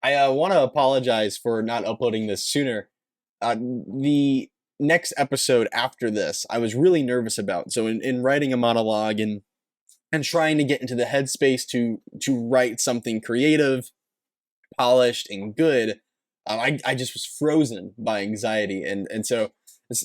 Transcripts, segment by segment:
I want to apologize for not uploading this sooner. The next episode after this, I was really nervous about. So in writing a monologue and trying to get into the headspace to write something creative, polished, and good, I just was frozen by anxiety, and so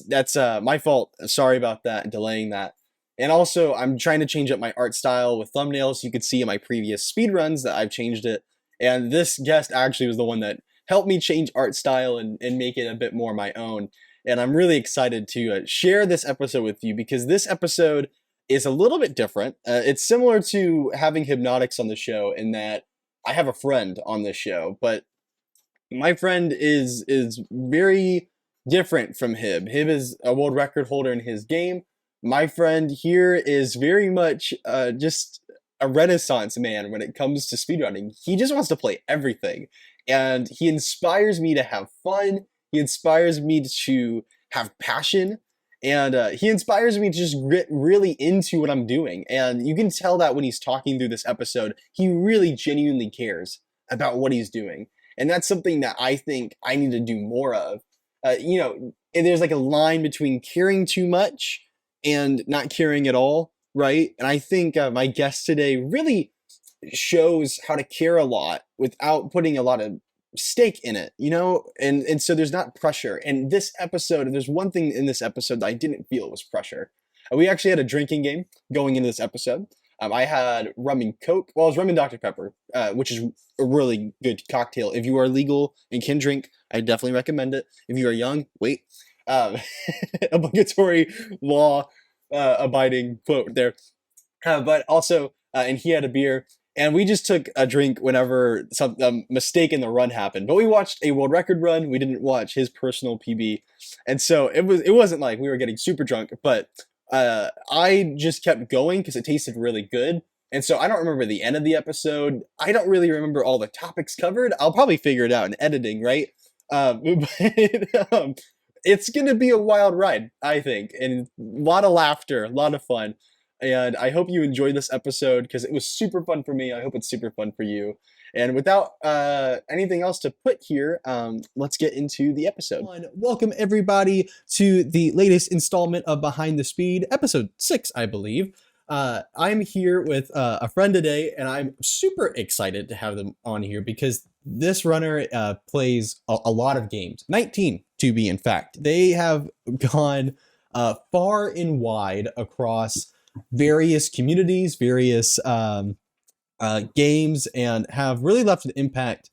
that's my fault. Sorry about that, delaying that. And also, I'm trying to change up my art style with thumbnails. You could see in my previous speedruns that I've changed it. And this guest actually was the one that helped me change art style and make it a bit more my own. And I'm really excited to share this episode with you because this episode is a little bit different. It's similar to having Hypnotics on the show in that I have a friend on this show, but my friend is very different from Hib. Hib is a world record holder in his game. My friend here is very much just a renaissance man when it comes to speedrunning. He just wants to play everything. And he inspires me to have fun. He inspires me to have passion. And he inspires me to just get really into what I'm doing. And you can tell that when he's talking through this episode, he really genuinely cares about what he's doing. And that's something that I think I need to do more of. And there's like a line between caring too much and not caring at all, right? And I think my guest today really shows how to care a lot without putting a lot of stake in it, and so there's not pressure. And this episode, there's one thing in this episode that I didn't feel was pressure. We actually had a drinking game going into this episode. I had rum and Coke. Well, it was rum and Dr. Pepper, which is a really good cocktail. If you are legal and can drink, I definitely recommend it. If you are young, wait. Obligatory law abiding quote there. But also, and he had a beer. And we just took a drink whenever some mistake in the run happened. But we watched a world record run. We didn't watch his personal PB. And so it wasn't like we were getting super drunk, but I just kept going because it tasted really good. And so I don't remember the end of the episode. I don't really remember all the topics covered. I'll probably figure it out in editing, right? But it's going to be a wild ride, I think. And a lot of laughter, a lot of fun. And I hope you enjoyed this episode because it was super fun for me. I hope it's super fun for you. And without anything else to put here, let's get into the episode. Welcome everybody to the latest installment of Behind the Speed, episode 6, I believe. I'm here with a friend today, and I'm super excited to have them on here because this runner plays a lot of games, 19 to be in fact. They have gone far and wide across various communities, various games, and have really left an impact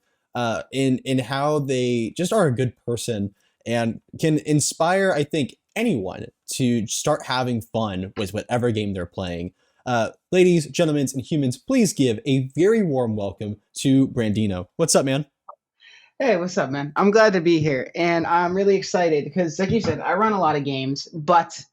in how they just are a good person and can inspire, I think, anyone to start having fun with whatever game they're playing. Ladies, gentlemen, and humans, please give a very warm welcome to Brandino. What's up, man? Hey, what's up, man? I'm glad to be here, and I'm really excited because, like you said, I run a lot of games, but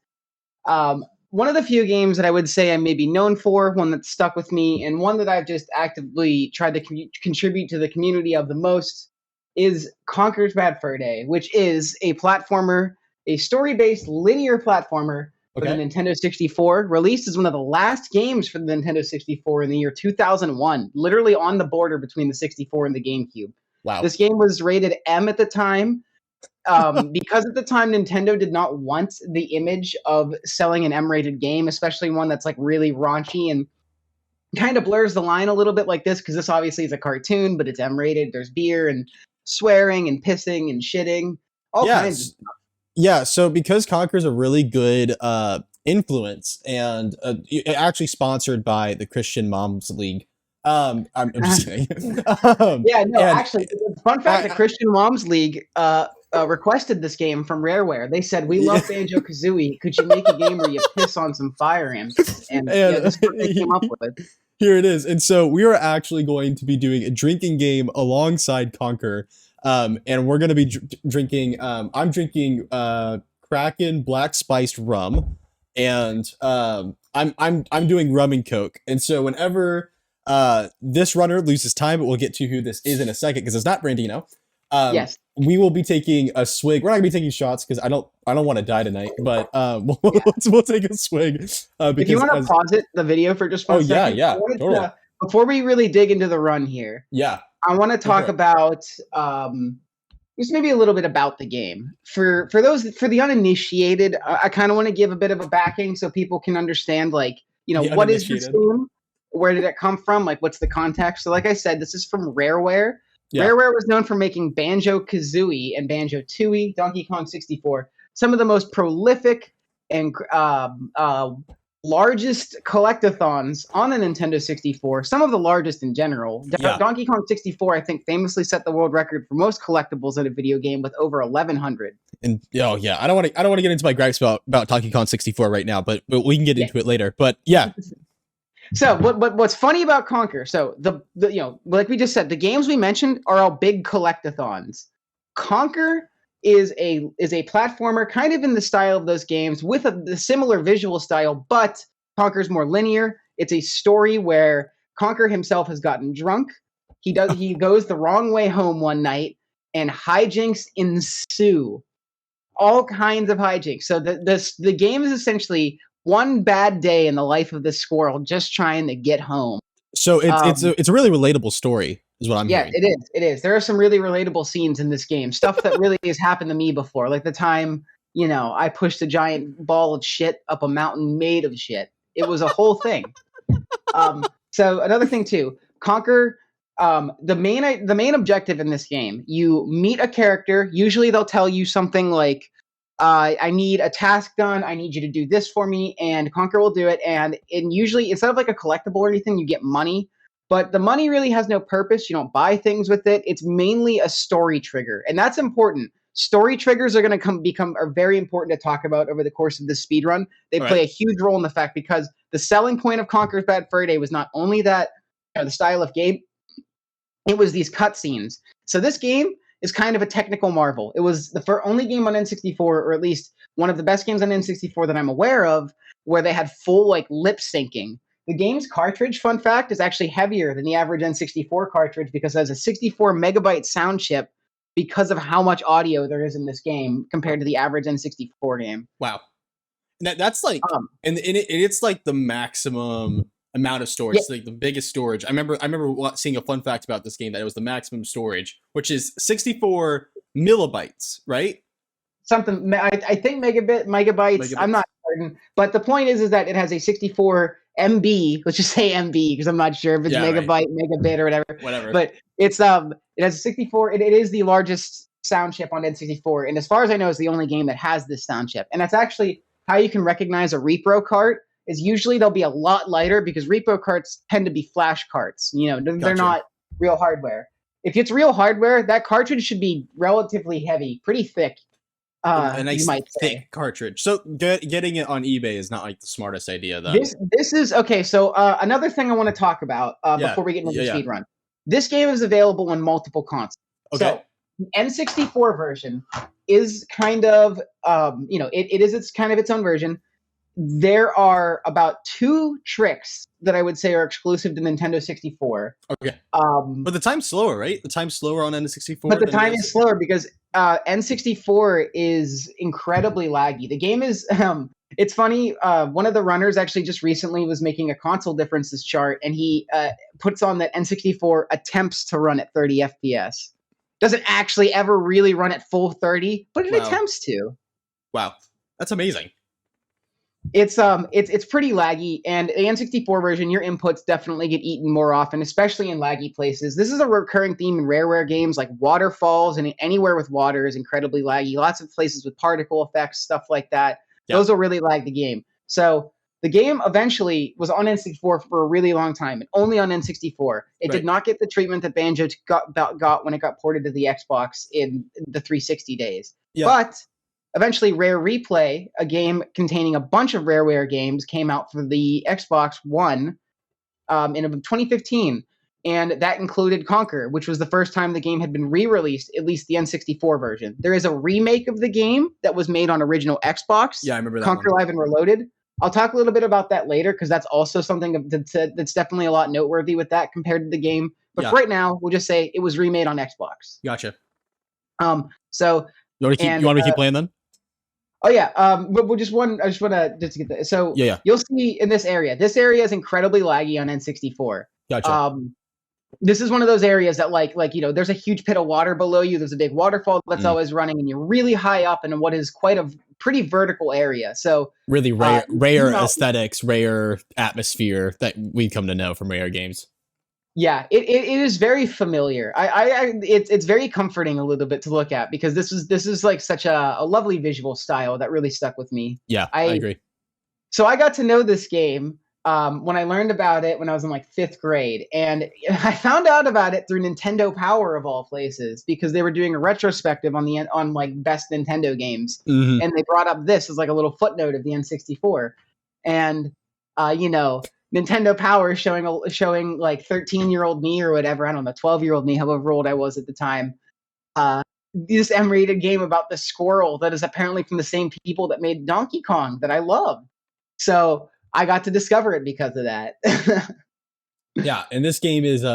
one of the few games that I would say I'm maybe known for, one that's stuck with me, and one that I've just actively tried to contribute to the community of the most is Conker's Bad Fur Day, which is a platformer, a story-based linear platformer for the Nintendo 64, released as one of the last games for the Nintendo 64 in the year 2001, literally on the border between the 64 and the GameCube. Wow. This game was rated M at the time. Because at the time Nintendo did not want the image of selling an M-rated game, especially one that's like really raunchy and kind of blurs the line a little bit like this, because this obviously is a cartoon, but it's M-rated. There's beer and swearing and pissing and shitting, all kinds of stuff. Yeah, so because Conker's a really good influence and actually sponsored by the Christian Moms League. I'm just kidding. Actually, fun fact, the Christian Moms League requested this game from Rareware. They said, "We love Banjo-Kazooie. Could you make a game where you piss on some fire ants?" And this is what they came up with. Here it is. And so we are actually going to be doing a drinking game alongside Conker. And we're going to be drinking, I'm drinking Kraken Black Spiced Rum. And I'm doing rum and Coke. And so whenever this runner loses time, but we'll get to who this is in a second because it's not Brandino. Yes. We will be taking a swig. We're not gonna be taking shots because I don't want to die tonight. But we'll take a swig. If you want to pause the video for just 1 second. Yeah, totally. Before we really dig into the run here. Yeah. I want to Go for talk it. about just maybe a little bit about the game for those for the uninitiated. I kind of want to give a bit of a backing so people can understand, like, The what is this uninitiated. game? Where did it come from? Like, what's the context? So, like I said, this is from Rareware. Yeah. Rareware was known for making Banjo Kazooie and Banjo Tooie, Donkey Kong 64, some of the most prolific and largest collectathons on the Nintendo 64, some of the largest in general. Yeah. Donkey Kong 64, I think, famously set the world record for most collectibles in a video game with over 1,100. And oh yeah, I don't want to get into my gripes about Donkey Kong 64 right now, but we can get Yeah. into it later. But yeah. So what's funny about Conker? So the like we just said, the games we mentioned are all big collectathons. Conker is a platformer kind of in the style of those games with a similar visual style, but Conker's more linear. It's a story where Conker himself has gotten drunk. He goes the wrong way home one night, and hijinks ensue. All kinds of hijinks. So the game is essentially one bad day in the life of this squirrel just trying to get home. So it's a really relatable story, is what I'm Yeah, hearing. it is. It is. There are some really relatable scenes in this game. Stuff that really has happened to me before, like the time I pushed a giant ball of shit up a mountain made of shit. It was a whole thing. So another thing too, Conker. The main objective in this game, you meet a character. Usually they'll tell you something like, I need a task done. I need you to do this for me, and Conker will do it. And usually, instead of like a collectible or anything, you get money. But the money really has no purpose. You don't buy things with it. It's mainly a story trigger, and that's important. Story triggers are going to are very important to talk about over the course of this speed run. They play a huge role in the fact because the selling point of Conker's Bad Fur Day was not only that the style of game, it was these cutscenes. So this game is kind of a technical marvel. It was the only game on N64, or at least one of the best games on N64 that I'm aware of, where they had full like lip syncing. The game's cartridge, fun fact, is actually heavier than the average N64 cartridge because it has a 64 megabyte sound chip because of how much audio there is in this game compared to the average N64 game. Wow. That's like, and it's like the maximum amount of storage. Yeah. It's like the biggest storage. I remember seeing a fun fact about this game that it was the maximum storage, which is 64 millibytes, right? Something, I think megabytes. I'm not certain, but the point is that it has a 64 MB. Let's just say MB because I'm not sure if it's megabyte, megabit, or whatever. But it's it has a 64. It is the largest sound chip on N64, and as far as I know, it's the only game that has this sound chip. And that's actually how you can recognize a repro cart. Is usually they'll be a lot lighter because repro carts tend to be flash carts. They're not real hardware. If it's real hardware, that cartridge should be relatively heavy, pretty thick. A nice thick cartridge. So getting it on eBay is not like the smartest idea, though. This is okay. So another thing I want to talk about before we get into the speed run. This game is available on multiple consoles. Okay. So the N64 version is kind of it is its own version. There are about 2 tricks that I would say are exclusive to Nintendo 64. Okay. But the time's slower, right? The time's slower on N64. But the time is slower because N64 is incredibly laggy. The game is it's funny. One of the runners actually just recently was making a console differences chart, and he puts on that N64 attempts to run at 30 FPS. Doesn't actually ever really run at full 30, but it attempts to. Wow, that's amazing. It's pretty laggy, and the N64 version, your inputs definitely get eaten more often, especially in laggy places. This is a recurring theme in Rareware games, like waterfalls, and anywhere with water is incredibly laggy. Lots of places with particle effects, stuff like that. Yep. Those will really lag the game. So the game eventually was on N64 for a really long time, and only on N64. It did not get the treatment that Banjo got when it got ported to the Xbox in the 360 days. Yep. But eventually, Rare Replay, a game containing a bunch of Rareware games, came out for the Xbox One in 2015, and that included Conker, which was the first time the game had been re-released, at least the N64 version. There is a remake of the game that was made on original Xbox. Yeah, I remember that Conker Live and Reloaded. I'll talk a little bit about that later because that's also something that's definitely a lot noteworthy with that compared to the game. But for right now, we'll just say it was remade on Xbox. Gotcha. So you want to keep playing then? Oh yeah, but I just want to get that. So you'll see in this area. This area is incredibly laggy on N64. Gotcha. This is one of those areas that there's a huge pit of water below you. There's a big waterfall that's Mm. always running, and you're really high up in what is quite a pretty vertical area. So Really uh, rare you know, aesthetics, rare atmosphere that we come to know from Rare games. yeah, it is very familiar. It's very comforting a little bit to look at because this is like such a lovely visual style that really stuck with me. Yeah, I agree. So I got to know this game when I learned about it when I was in like 5th grade, and I found out about it through Nintendo Power of all places because they were doing a retrospective on like best Nintendo games, Mm-hmm. and they brought up this as like a little footnote of the N64, and Nintendo Power showing like 13-year-old me or whatever, I don't know, 12-year-old me, however old I was at the time. This M-rated game about the squirrel that is apparently from the same people that made Donkey Kong that I love. So I got to discover it because of that. Yeah, and this game is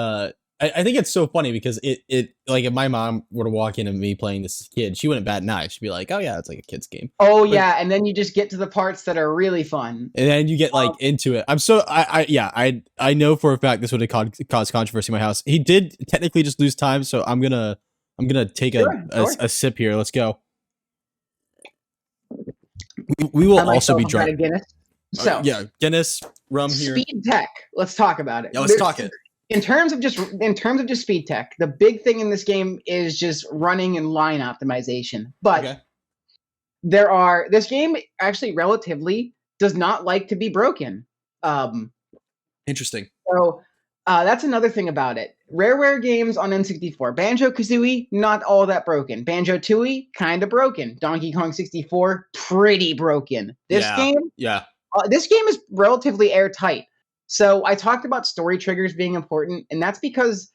I think it's so funny because it like if my mom were to walk in and me playing this as a kid, she wouldn't bat an eye. She'd be like, "Oh yeah, it's like a kid's game." Oh yeah, and then you just get to the parts that are really fun, and then you get like into it. I know for a fact this would have caused controversy in my house. He did technically just lose time, so I'm gonna take a sip here. Let's go. We will also be drunk. So yeah, Guinness rum here. Speed tech. Let's talk about it. Yeah, let's talk it. In terms of just speed tech, the big thing in this game is just running and line optimization. But this game actually relatively does not like to be broken. Interesting. So that's another thing about it. Rareware games on N64. Banjo-Kazooie, not all that broken. Banjo-Tooie, kind of broken. Donkey Kong 64, pretty broken. This game is relatively airtight. So I talked about story triggers being important, and that's because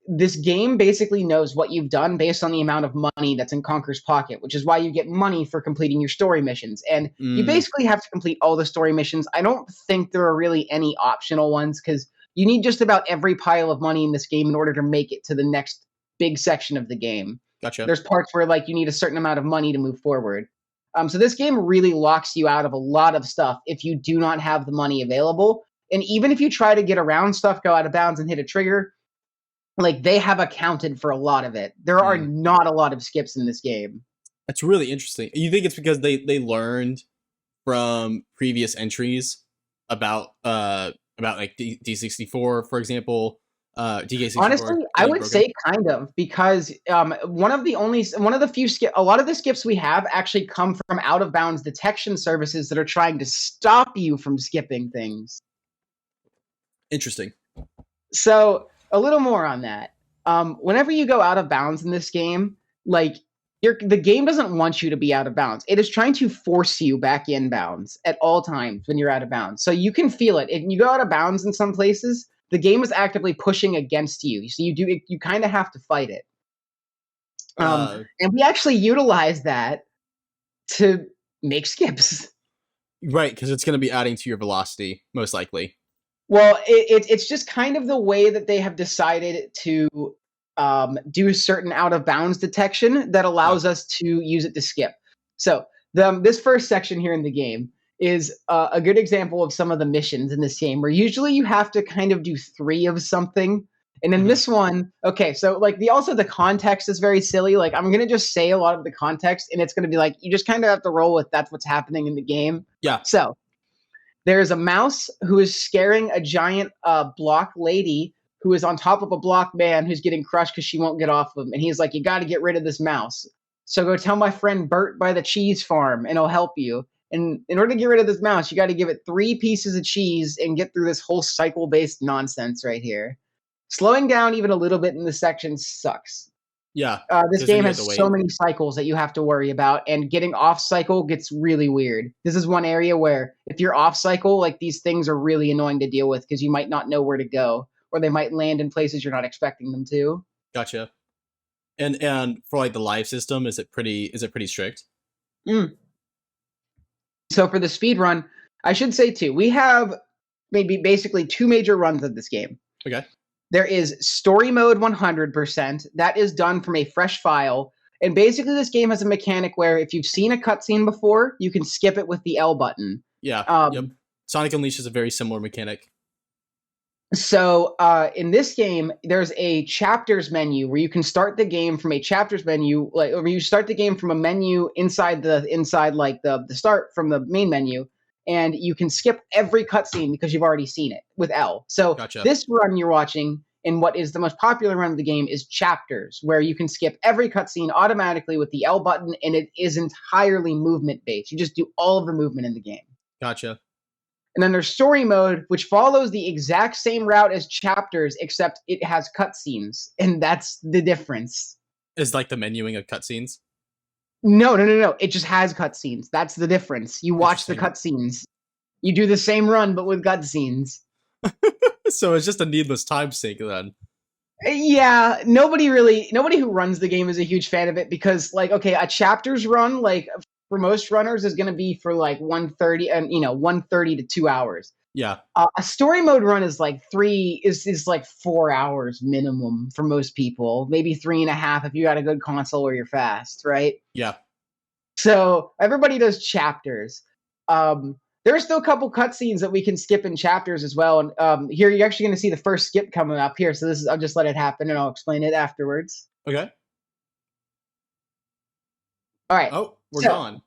this game basically knows what you've done based on the amount of money that's in Conker's pocket, which is why you get money for completing your story missions. And you basically have to complete all the story missions. I don't think there are really any optional ones because you need just about every pile of money in this game in order to make it to the next big section of the game. Gotcha. There's parts where you need a certain amount of money to move forward. So this game really locks you out of a lot of stuff if you do not have the money available. And even if you try to get around stuff, go out of bounds and hit a trigger, they have accounted for a lot of it. There are not a lot of skips in this game. That's really interesting. You think it's because they learned from previous entries about like D64, for example, DK64? Honestly, I would say kind of because a lot of the skips we have actually come from out of bounds detection services that are trying to stop you from skipping things. Interesting. So a little more on that. Whenever you go out of bounds in this game, the game doesn't want you to be out of bounds. It is trying to force you back in bounds at all times when you're out of bounds. So you can feel it. If you go out of bounds in some places, the game is actively pushing against you. So you kind of have to fight it. And we actually utilize that to make skips. Right, because it's going to be adding to your velocity, most likely. Well, it's just kind of the way that they have decided to do certain out of bounds detection that allows us to use it to skip. So this first section here in the game is a good example of some of the missions in this game where usually you have to kind of do 3 of something. And in this one, so the context is very silly. I'm going to just say a lot of the context and it's going to be you just kind of have to roll with that's what's happening in the game. Yeah. So there's a mouse who is scaring a giant block lady who is on top of a block man who's getting crushed because she won't get off of him. And he's like, you got to get rid of this mouse. So go tell my friend Bert by the cheese farm and he'll help you. And in order to get rid of this mouse, you got to give it 3 pieces of cheese and get through this whole cycle-based nonsense right here. Slowing down even a little bit in this section sucks. Yeah. This game has so many cycles that you have to worry about, and getting off cycle gets really weird. This is one area where if you're off cycle, these things are really annoying to deal with because you might not know where to go, or they might land in places you're not expecting them to. Gotcha. And for the live system, is it pretty strict? So for the speed run, I should say too, we have basically 2 major runs of this game. Okay. There is story mode 100%. That is done from a fresh file. And basically this game has a mechanic where if you've seen a cutscene before, you can skip it with the L button. Yeah. Yep. Sonic Unleashed is a very similar mechanic. So in this game, there's a chapters menu where you can start the game from a chapters menu, like or you start the game from a menu inside like the start from the main menu, and you can skip every cutscene because you've already seen it with L. So Gotcha. this run you're watching in what is the most popular run of the game is chapters, where you can skip every cutscene automatically with the L button, and it is entirely movement based. You just do all of the movement in the game. Gotcha. And then there's story mode, which follows the exact same route as chapters, except it has cutscenes, and that's the difference. Is like the menuing of cutscenes. No. It just has cutscenes. That's the difference. You watch the Interesting. cutscenes. You do the same run, but with cutscenes. So it's just a needless time sake then. Yeah, nobody who runs the game is a huge fan of it because, like, okay, a chapters run, like, for most runners is going to be for like 130 and 130 to 2 hours. Yeah. A story mode run is like like 4 hours minimum for most people, maybe 3.5 if you got a good console or you're fast, right? Yeah. So everybody does chapters. There's still a couple cutscenes that we can skip in chapters as well. And here you're actually going to see the first skip coming up here. So I'll just let it happen and I'll explain it afterwards. Okay. All right. Oh, we're so, gone.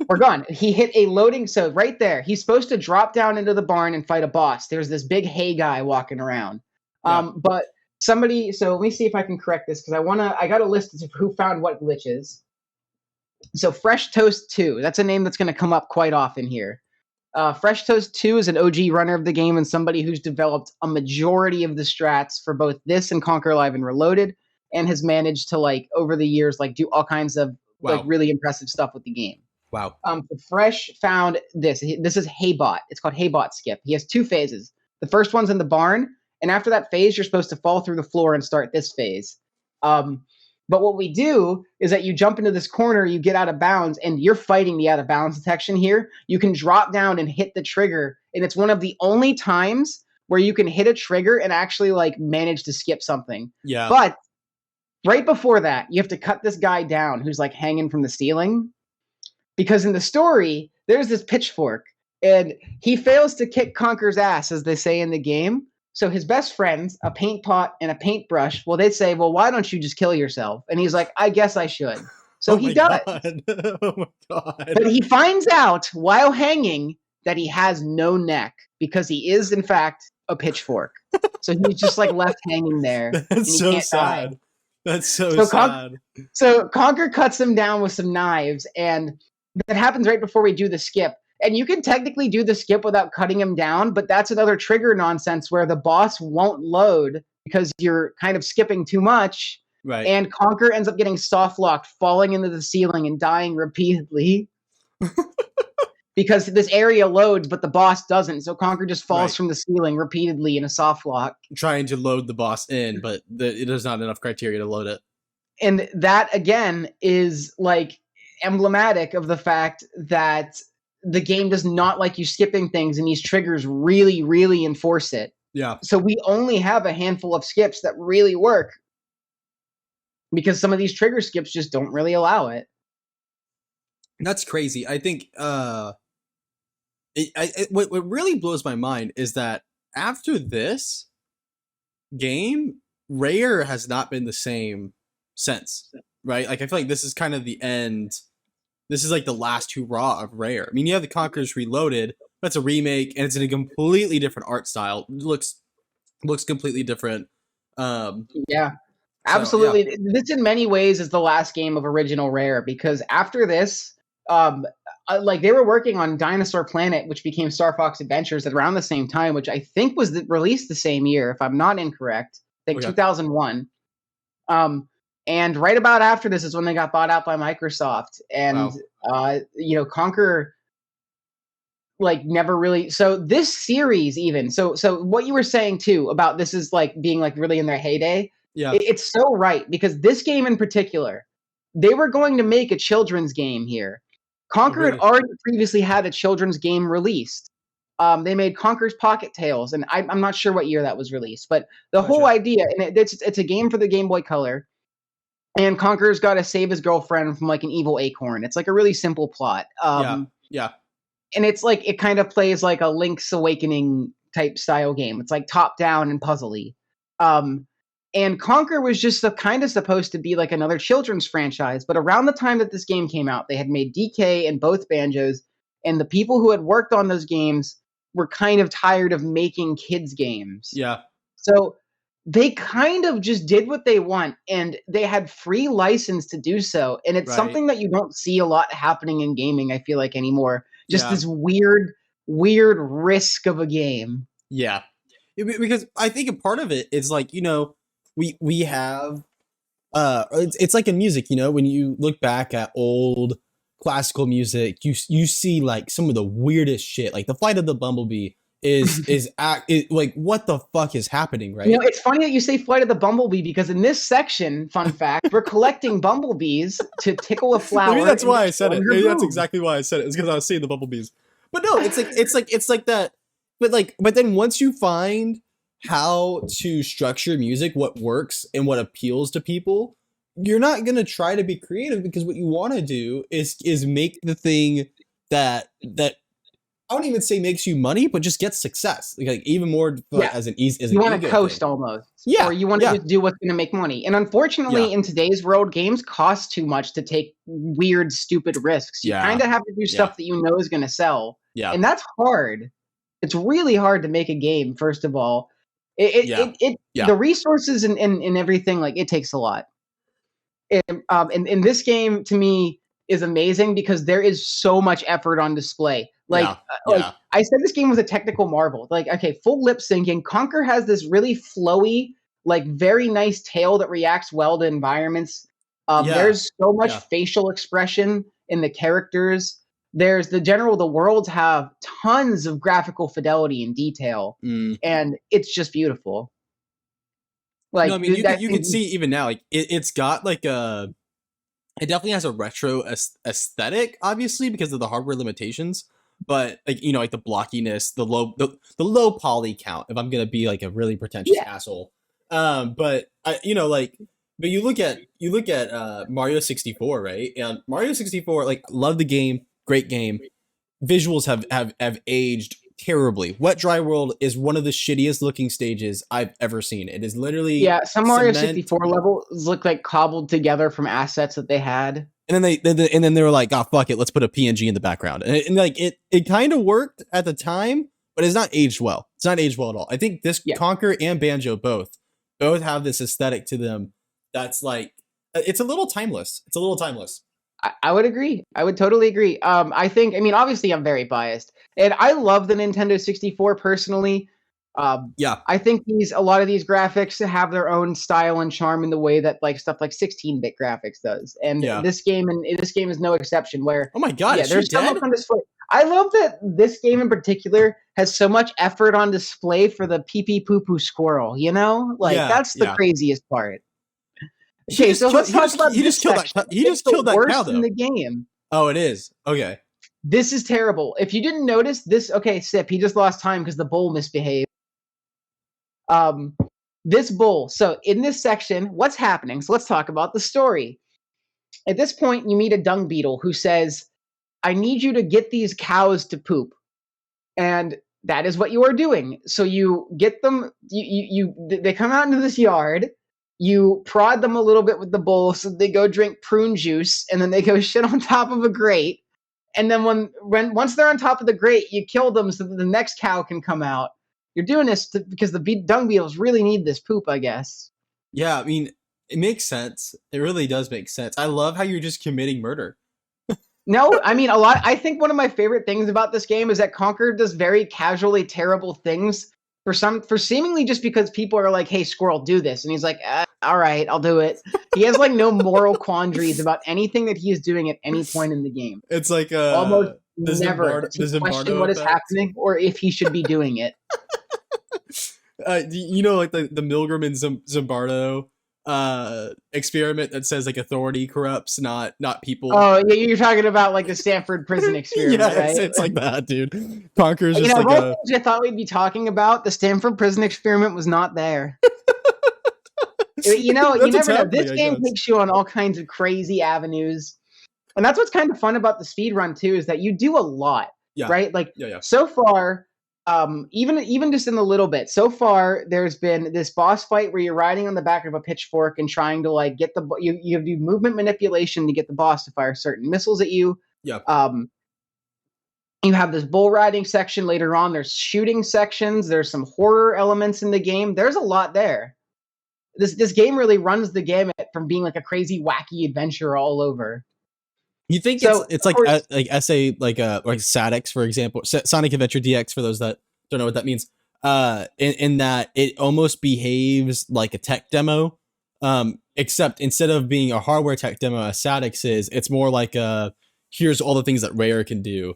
We're gone. He hit a loading. So right there, he's supposed to drop down into the barn and fight a boss. There's this big hay guy walking around. Yeah. But somebody. So let me see if I can correct this because I got a list of who found what glitches. So Fresh Toast 2. That's a name that's going to come up quite often here. Fresh Toast 2 is an OG runner of the game and somebody who's developed a majority of the strats for both this and Conker Live and Reloaded, and has managed to, like, over the years, like, do all kinds of like really impressive stuff with the game. Wow. Fresh found this. This is Haybot. It's called Haybot Skip. He has 2 phases. The first one's in the barn, and after that phase, you're supposed to fall through the floor and start this phase. But what we do is that you jump into this corner, you get out of bounds, and you're fighting the out of bounds detection here. You can drop down and hit the trigger, and it's one of the only times where you can hit a trigger and actually, like, manage to skip something. Yeah. But right before that, you have to cut this guy down who's, like, hanging from the ceiling. Because in the story, there's this pitchfork, and he fails to kick Conker's ass, as they say in the game. So his best friends, a paint pot and a paintbrush, well, they say, well, why don't you just kill yourself? And he's like, I guess I should. So he does. Oh my God. But he finds out while hanging that he has no neck because he is, in fact, a pitchfork. So he's just, like, left hanging there. That's so sad. Die. That's so sad. So Conker cuts him down with some knives, and that happens right before we do the skip. And you can technically do the skip without cutting him down, but that's another trigger nonsense where the boss won't load because you're kind of skipping too much. Right. And Conker ends up getting soft locked, falling into the ceiling and dying repeatedly. Because this area loads, but the boss doesn't. So Conker just falls from the ceiling repeatedly in a soft lock. Trying to load the boss in, but there's not enough criteria to load it. And that, again, is, like, emblematic of the fact that the game does not like you skipping things, and these triggers really, really enforce it. Yeah. So we only have a handful of skips that really work because some of these trigger skips just don't really allow it. That's crazy. I think what really blows my mind is that after this game, Rare has not been the same since, right? Like, I feel like this is kind of the end. This is like the last hurrah of Rare. I mean, you have the Conker's Reloaded. That's a remake, and it's in a completely different art style. It looks completely different. Yeah, absolutely. So, yeah. This in many ways is the last game of original Rare, because after this, like, they were working on Dinosaur Planet, which became Star Fox Adventures at around the same time, which I think was released the same year, if I'm not incorrect. I think 2001. And right about after this is when they got bought out by Microsoft. And, Conker, like, never really... So this series even... So what you were saying, too, about this is, like, being, like, really in their heyday, it's so right. Because this game in particular, they were going to make a children's game here. Conker had already previously had a children's game released. They made Conker's Pocket Tales, and I'm not sure what year that was released. But the whole idea... And it's a game for the Game Boy Color. And Conker's got to save his girlfriend from, like, an evil acorn. It's, like, a really simple plot. Yeah. And it's like, it kind of plays like a Link's Awakening type style game. It's like top down and puzzly. And Conker was just kind of supposed to be like another children's franchise. But around the time that this game came out, they had made DK and both Banjos, and the people who had worked on those games were kind of tired of making kids games. Yeah. So they kind of just did what they want, and they had free license to do so. And it's something that you don't see a lot happening in gaming, I feel like, anymore. Just this weird risk of a game. Yeah. Because I think a part of it is like, we have it's like in music, when you look back at old classical music, you see like some of the weirdest shit, like the Flight of the Bumblebee is like, what the fuck is happening, right? It's funny that you say Flight of the Bumblebee, because in this section, fun fact, we're collecting bumblebees to tickle a flower. Maybe that's why I said it. Maybe that's exactly why I said it. It's because I was seeing the bumblebees. But no, it's like that. But then once you find how to structure music, what works and what appeals to people, you're not gonna try to be creative, because what you want to do is make the thing that I won't even say makes you money, but just gets success, like even more as an easy. You want to coast thing. Almost, or you want to just do what's going to make money. And unfortunately, in today's world, games cost too much to take weird, stupid risks. You kind of have to do stuff that you know is going to sell, and that's hard. It's really hard to make a game. First of all, the resources and everything, like, it takes a lot. And this game to me is amazing because there is so much effort on display. Like I said, this game was a technical marvel. Like, okay, full lip syncing. Conker has this really flowy, like, very nice tail that reacts well to environments. There's so much facial expression in the characters. There's the worlds have tons of graphical fidelity and detail, and it's just beautiful. Like, I mean, you can see even now, like, it's got like it definitely has a retro aesthetic, obviously, because of the hardware limitations. But like, like the blockiness, the low poly count, if I'm gonna be like a really pretentious asshole. But you look at Mario 64, right? And Mario 64, like, love the game, great game. Visuals have aged terribly. Wet Dry World is one of the shittiest looking stages I've ever seen. It is literally some Mario 64 levels look like cobbled together from assets that they had. And then they were like, oh, fuck it, let's put a PNG in the background. And like, it kind of worked at the time, but it's not aged well. It's not aged well at all. I think this Conker and Banjo both have this aesthetic to them that's like, it's a little timeless. I would agree. I would totally agree. Obviously I'm very biased, and I love the Nintendo 64 personally. I think a lot of these graphics have their own style and charm in the way that, like, stuff like 16-bit graphics does, and this game is no exception. Where, oh my god, there's so much on display. I love that this game in particular has so much effort on display for the pee pee poo poo squirrel. That's the craziest part. Okay, so let's talk about he just killed that cow, though. In the game. Oh, it is. Okay. This is terrible. If you didn't notice this, okay, Sip, he just lost time because the bull misbehaved. This bull. So in this section, what's happening? So let's talk about the story. At this point, you meet a dung beetle who says, I need you to get these cows to poop. And that is what you are doing. So you get them, they come out into this yard. You prod them a little bit with the bowl so they go drink prune juice, and then they go shit on top of a grate. And then once they're on top of the grate, you kill them so that the next cow can come out. You're doing this because the dung beetles really need this poop, I guess. Yeah, I mean, it makes sense. It really does make sense. I love how you're just committing murder. No, I mean, I think one of my favorite things about this game is that Conker does very casually terrible things for seemingly just because people are like, hey, squirrel, do this. And he's like, all right, I'll do it. He has like no moral quandaries about anything that he is doing at any point in the game. It's like almost never to question what is happening or if he should be doing it. Like the Milgram and Zimbardo experiment that says like authority corrupts, not people. Oh yeah, you're talking about like the Stanford prison experiment, right? It's like that, dude. Conker's just I thought we'd be talking about the Stanford prison experiment was not there. You never know. This game takes you on all kinds of crazy avenues, and that's what's kind of fun about the speedrun too, is that you do a lot, right? Like so far, even just in a little bit. So far, there's been this boss fight where you're riding on the back of a pitchfork and trying to like get you do movement manipulation to get the boss to fire certain missiles at you. Yeah. You have this bull riding section later on. There's shooting sections. There's some horror elements in the game. There's a lot there. This game really runs the gamut from being like a crazy wacky adventure all over. You think So, it's of like course- like SA like SADX, for example, Sonic Adventure DX, for those that don't know what that means. In that it almost behaves like a tech demo, except instead of being a hardware tech demo as SADX is, it's more like here's all the things that Rare can do.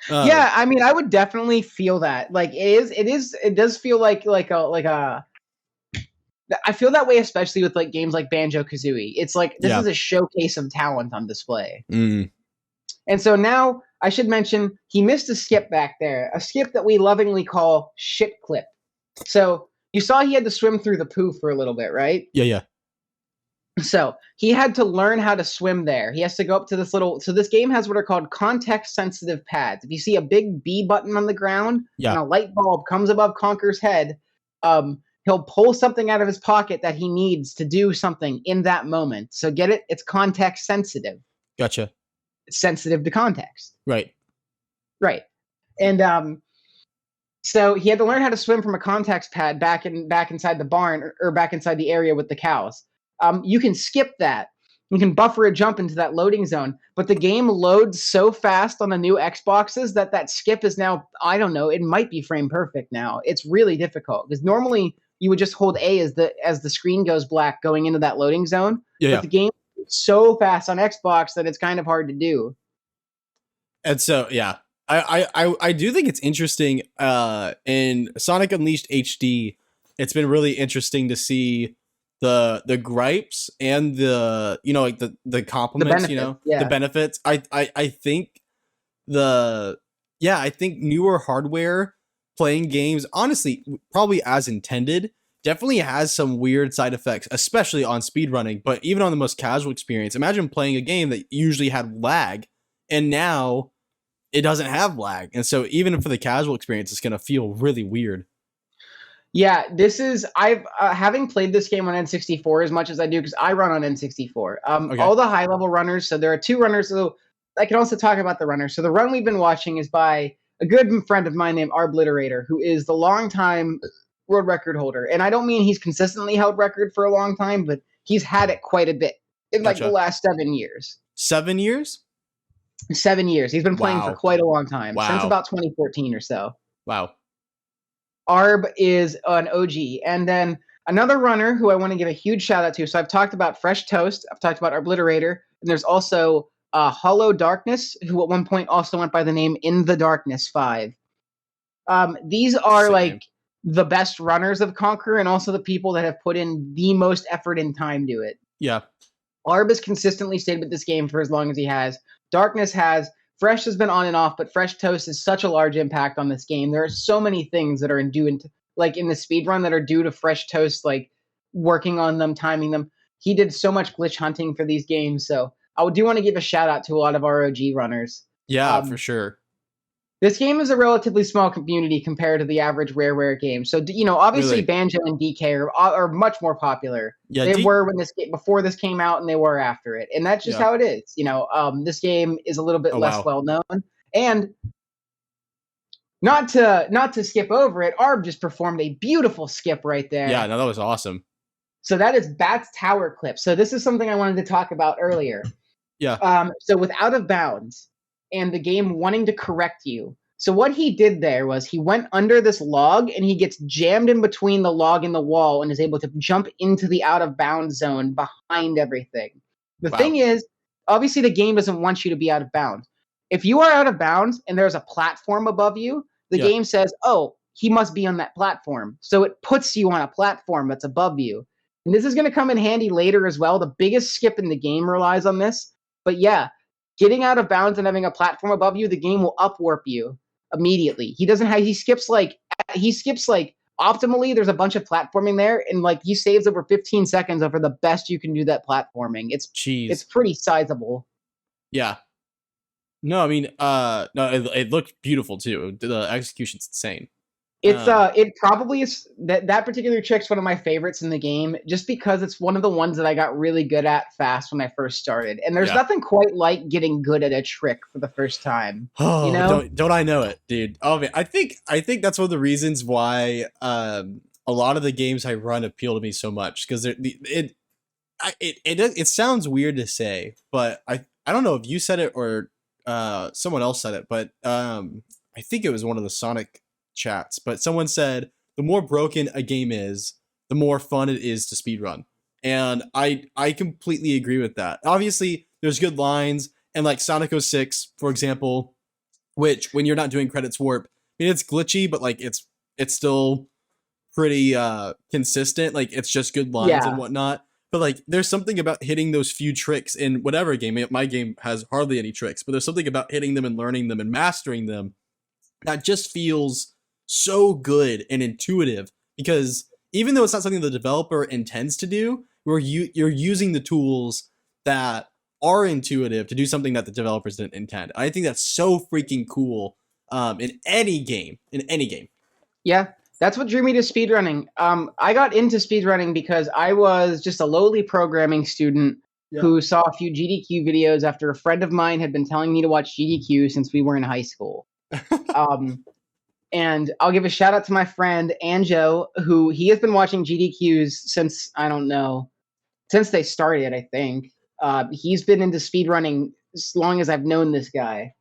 Yeah, I mean, I would definitely feel that. Like it does feel like a. I feel that way, especially with like games like Banjo-Kazooie. It's like this is a showcase of talent on display. And so now I should mention he missed a skip back there, a skip that we lovingly call shit clip. So you saw he had to swim through the poo for a little bit, right? Yeah. So he had to learn how to swim there. He has to go up to this little. So this game has what are called context-sensitive pads. If you see a big B button on the ground and a light bulb comes above Conker's head, he'll pull something out of his pocket that he needs to do something in that moment. So get it? It's context sensitive. Gotcha. It's sensitive to context. Right. And so he had to learn how to swim from a context pad back inside the barn or back inside the area with the cows. You can skip that. You can buffer a jump into that loading zone, but the game loads so fast on the new Xboxes that skip is now, I don't know, it might be frame perfect now. It's really difficult because normally you would just hold A as the screen goes black going into that loading zone. But the game is so fast on Xbox that it's kind of hard to do. And so, yeah, I do think it's interesting. In Sonic Unleashed HD, it's been really interesting to see the gripes and the like the compliments, the benefits. I think I think newer hardware playing games, honestly, probably as intended, definitely has some weird side effects, especially on speedrunning, but even on the most casual experience. Imagine playing a game that usually had lag and now it doesn't have lag. And so even for the casual experience, it's going to feel really weird. Yeah, I've having played this game on N64 as much as I do because I run on N64. All the high level runners. So there are two runners. So I can also talk about the runners. So the run we've been watching is by a good friend of mine named Arbliterator, who is the longtime world record holder. And I don't mean he's consistently held record for a long time, but he's had it quite a bit in like the last 7 years. 7 years? 7 years. He's been playing for quite a long time, since about 2014 or so. Wow. Arb is an OG. And then another runner who I want to give a huge shout out to. So I've talked about Fresh Toast. I've talked about Arbliterator. And there's also Hollow Darkness, who at one point also went by the name In the Darkness 5. These are like the best runners of Conker and also the people that have put in the most effort and time to it. Yeah. Arb has consistently stayed with this game for as long as he has. Darkness has. Fresh has been on and off, but Fresh Toast is such a large impact on this game. There are so many things that are in the speedrun that are due to Fresh Toast, like working on them, timing them. He did so much glitch hunting for these games, so I do want to give a shout out to a lot of ROG runners. Yeah, for sure. This game is a relatively small community compared to the average Rare game. So, obviously really? Banjo and DK are much more popular. Yeah, they were before this came out, and they were after it, and that's just how it is. This game is a little bit less well known, and not to skip over it. Arb just performed a beautiful skip right there. Yeah, no, that was awesome. So that is Bat's Tower clip. So this is something I wanted to talk about earlier. Yeah. So with Out of Bounds and the game wanting to correct you. So what he did there was he went under this log and he gets jammed in between the log and the wall and is able to jump into the out of bounds zone behind everything. The thing is, obviously the game doesn't want you to be out of bounds. If you are out of bounds and there's a platform above you, the game says, oh, he must be on that platform. So it puts you on a platform that's above you. And this is going to come in handy later as well. The biggest skip in the game relies on this. But yeah, getting out of bounds and having a platform above you, the game will upwarp you immediately. He skips optimally. There's a bunch of platforming there, and like he saves over 15 seconds over the best you can do that platforming. It's pretty sizable. Yeah. No, I mean, it looked beautiful too. The execution's insane. It probably is that particular trick's one of my favorites in the game, just because it's one of the ones that I got really good at fast when I first started. And there's Yeah. nothing quite like getting good at a trick for the first time. Oh, You know? don't I know it, dude? Oh man, I think that's one of the reasons why a lot of the games I run appeal to me so much, because it sounds weird to say, but I don't know if you said it or someone else said it, but I think it was one of the Sonic chats, but someone said the more broken a game is, the more fun it is to speedrun. And I completely agree with that. Obviously, there's good lines, and like Sonic 06, for example, which when you're not doing credits warp, I mean it's glitchy, but like it's still pretty consistent. Like it's just good lines and Yeah. whatnot. But like there's something about hitting those few tricks in whatever game. My game has hardly any tricks, but there's something about hitting them and learning them and mastering them that just feels so good and intuitive, because even though it's not something the developer intends to do, you're using the tools that are intuitive to do something that the developers didn't intend. I think that's so freaking cool in any game. Yeah. That's what drew me to speedrunning. I got into speedrunning because I was just a lowly programming student who saw a few GDQ videos after a friend of mine had been telling me to watch GDQ since we were in high school. And I'll give a shout out to my friend Anjo, who he has been watching GDQs since, I don't know, since they started, I think. He's been into speedrunning as long as I've known this guy.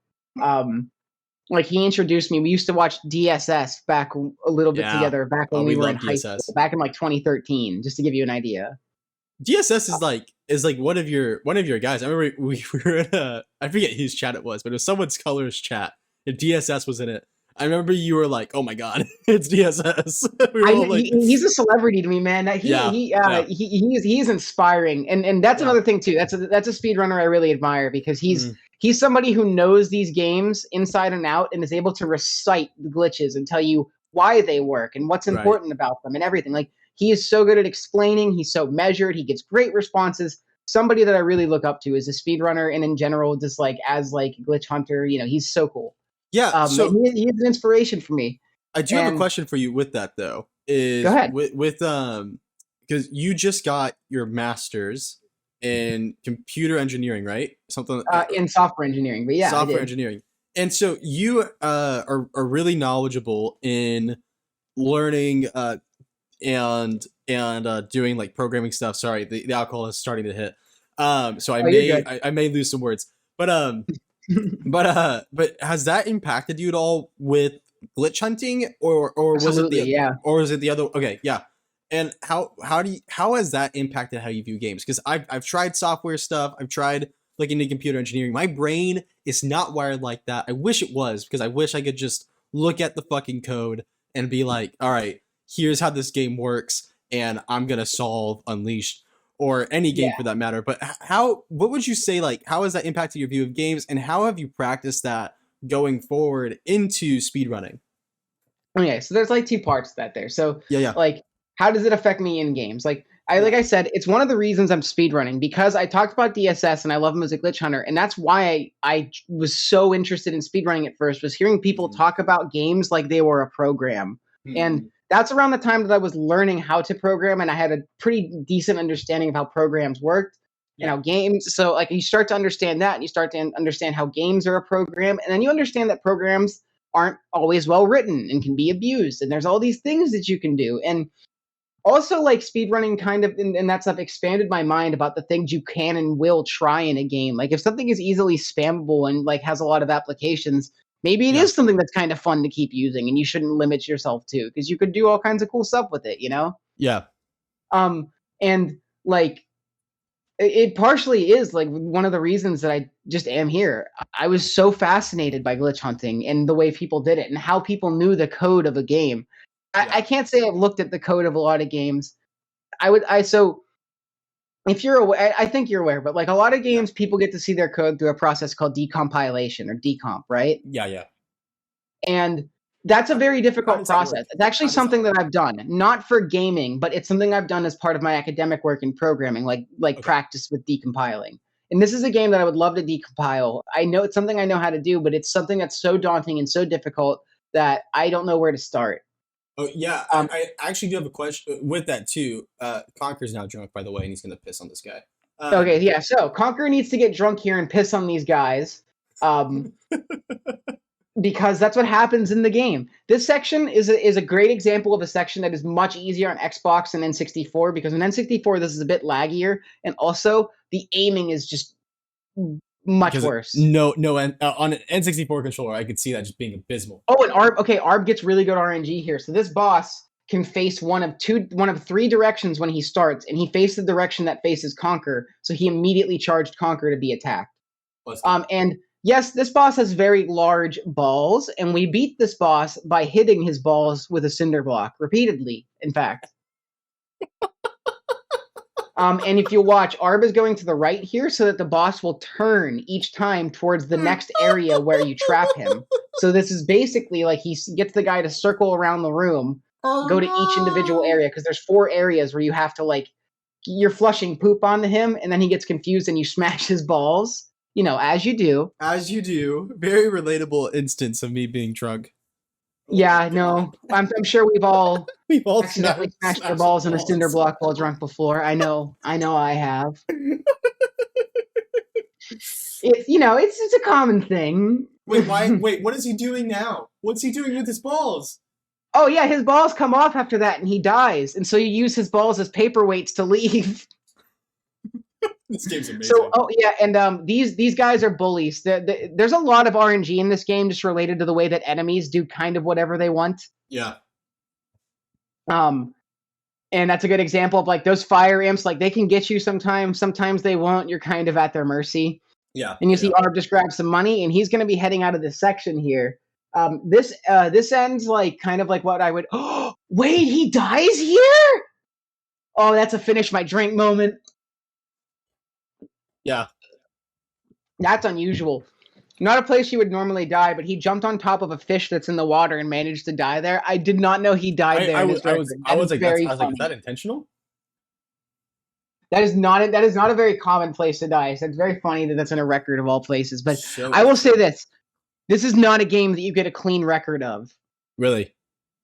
Like he introduced me. We used to watch DSS back a little bit together back when we were in high school, back in like 2013, just to give you an idea. DSS is like one of your guys. I remember we were in I forget whose chat it was, but it was someone's colors chat, and DSS was in it. I remember you were like, "Oh my god, it's DSS." We were all like, he's a celebrity to me, man. He's inspiring, and that's another thing too. That's a speedrunner I really admire, because he's somebody who knows these games inside and out and is able to recite the glitches and tell you why they work and what's important about them and everything. Like he is so good at explaining. He's so measured. He gets great responses. Somebody that I really look up to as a speedrunner, and in general, just like as like glitch hunter. You know, he's so cool. Yeah, so he is an inspiration for me. I do have a question for you with that though. Is go ahead. With because you just got your master's in computer engineering, right? Something in software engineering, but yeah, software engineering. And so you are really knowledgeable in learning and doing like programming stuff. Sorry, the alcohol is starting to hit. So I may lose some words, but but has that impacted you at all with glitch hunting, or was it the other? Okay, yeah. And how has that impacted how you view games? Because I've tried software stuff. I've tried looking into computer engineering. My brain is not wired like that. I wish it was, because I wish I could just look at the fucking code and be like, all right, here's how this game works, and I'm gonna solve Unleashed, or any game for that matter. But what would you say, like, how has that impacted your view of games, and how have you practiced that going forward into speedrunning? Okay, so there's like two parts to that there. So like, how does it affect me in games? Like I said, it's one of the reasons I'm speedrunning, because I talked about DSS and I love him as a glitch hunter, and that's why I was so interested in speedrunning at first, was hearing people talk about games like they were a program. And that's around the time that I was learning how to program, and I had a pretty decent understanding of how programs worked and how games. So like you start to understand that, and you start to understand how games are a program, and then you understand that programs aren't always well written and can be abused, and there's all these things that you can do. And also, like, speedrunning kind of and that stuff expanded my mind about the things you can and will try in a game. Like if something is easily spammable and like has a lot of applications, maybe it is something that's kind of fun to keep using, and you shouldn't limit yourself to, because you could do all kinds of cool stuff with it, you know? Yeah. And like it partially is like one of the reasons that I just am here. I was so fascinated by glitch hunting and the way people did it and how people knew the code of a game. I can't say I've looked at the code of a lot of games. So if you're aware, I think you're aware, but like a lot of games, people get to see their code through a process called decompilation or decomp, right? Yeah. And that's a very difficult process. It's actually something that I've done, not for gaming, but it's something I've done as part of my academic work in programming, like practice with decompiling. And this is a game that I would love to decompile. I know it's something I know how to do, but it's something that's so daunting and so difficult that I don't know where to start. Oh yeah, Um, I actually do have a question with that too. Conker's now drunk, by the way, and he's gonna piss on this guy. okay, yeah. So Conker needs to get drunk here and piss on these guys. Um, because that's what happens in the game. This section is a great example of a section that is much easier on Xbox and N64 because on N64 this is a bit laggier, and also the aiming is just much worse. On an N64 controller, I could see that just being abysmal. Oh, and Arb gets really good RNG here. So this boss can face one of three directions when he starts, and he faced the direction that faces Conker, so he immediately charged Conker to be attacked. And yes, this boss has very large balls, and we beat this boss by hitting his balls with a cinder block repeatedly, in fact. And if you watch, Arb is going to the right here so that the boss will turn each time towards the next area where you trap him. So this is basically like he gets the guy to circle around the room, go to each individual area, because there's 4 areas where you have to, like, you're flushing poop onto him, and then he gets confused and you smash his balls. You know, as you do. As you do. Very relatable instance of me being drunk. Yeah, no. I'm sure we've all accidentally smashed our balls in a cinder block while drunk before. I know I have. It's a common thing. Wait, what is he doing now? What's he doing with his balls? Oh yeah, his balls come off after that and he dies. And so you use his balls as paperweights to leave. This game's amazing. So, and these guys are bullies. There's a lot of RNG in this game just related to the way that enemies do kind of whatever they want. Yeah. And that's a good example of, like, those fire imps, like, they can get you sometimes they won't. You're kind of at their mercy. Yeah. And you see Arb just grab some money, and he's going to be heading out of this section here. This ends like kind of like what I would. Oh, wait, he dies here? Oh, that's a finish my drink moment. Yeah. That's unusual. Not a place you would normally die, but he jumped on top of a fish that's in the water and managed to die there. I did not know he died there. I was like, is that intentional? That is not a very common place to die. So it's very funny that that's in a record of all places. But I will say this. This is not a game that you get a clean record of. Really?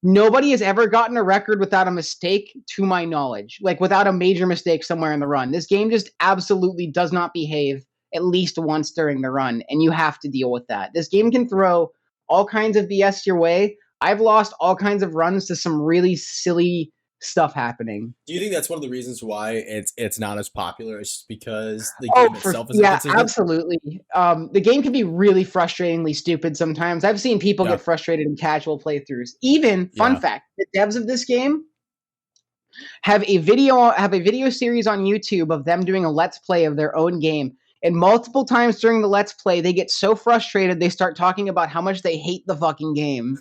Nobody has ever gotten a record without a mistake, to my knowledge. Like, without a major mistake somewhere in the run. This game just absolutely does not behave at least once during the run, and you have to deal with that. This game can throw all kinds of BS your way. I've lost all kinds of runs to some really silly stuff happening. Do you think that's one of the reasons why it's not as popular? It's just because the game itself is inconsistent? Absolutely. The game can be really frustratingly stupid sometimes. I've seen people get frustrated in casual playthroughs. Even, fun fact, the devs of this game have a video series on YouTube of them doing a let's play of their own game. And multiple times during the let's play, they get so frustrated they start talking about how much they hate the fucking game.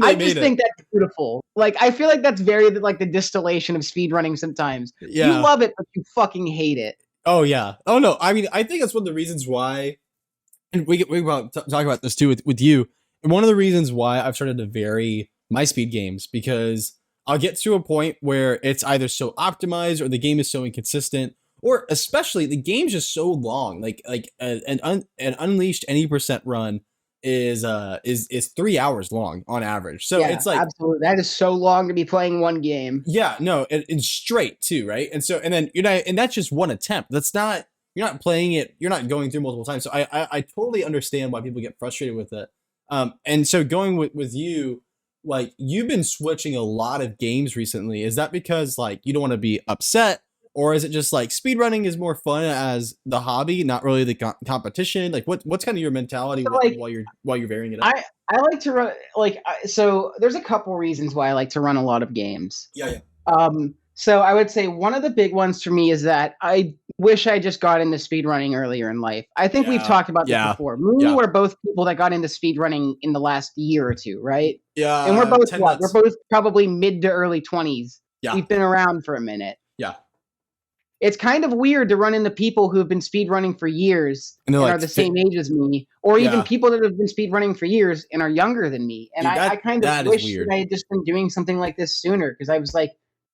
I just think that's beautiful. Like, I feel like that's very like the distillation of speedrunning sometimes. Yeah. You love it, but you fucking hate it. Oh, yeah. Oh, no. I mean, I think that's one of the reasons why, and we talk about this too with you, and one of the reasons why I've started to vary my speed games, because I'll get to a point where it's either so optimized or the game is so inconsistent, or especially the game's just so long. Like an unleashed any percent run is 3 hours long on average. So it's like, absolutely, that is so long to be playing one game. Yeah, no, and straight too, right? And so and that's just one attempt. That's not, you're not playing it, you're not going through multiple times. So I totally understand why people get frustrated with it. And so going with you, like, you've been switching a lot of games recently. Is that because, like, you don't want to be upset? Or is it just like speedrunning is more fun as the hobby, not really the competition? Like, what's kind of your mentality while you're varying it up? I like to run, like, so there's a couple reasons why I like to run a lot of games. Yeah. So I would say one of the big ones for me is that I wish I just got into speedrunning earlier in life. I think we've talked about this before. Me and you are both people that got into speedrunning in the last year or two, right? Yeah. And we're both We're both probably mid to early 20s. Yeah. We've been around for a minute. Yeah. It's kind of weird to run into people who have been speedrunning for years and are the same age as me, or even people that have been speedrunning for years and are younger than me. And I kind of wish that I had just been doing something like this sooner, because I was like,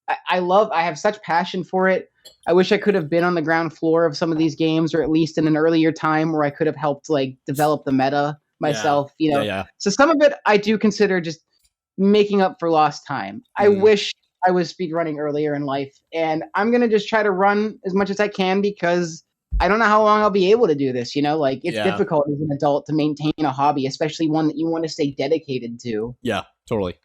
I have such passion for it. I wish I could have been on the ground floor of some of these games, or at least in an earlier time where I could have helped, like, develop the meta myself, you know? Yeah. So some of it I do consider just making up for lost time. I Mm. wish I was speedrunning earlier in life, and I'm gonna just try to run as much as I can because I don't know how long I'll be able to do this. Like it's Yeah. difficult as an adult to maintain a hobby, especially one that you want to stay dedicated to. Yeah, totally.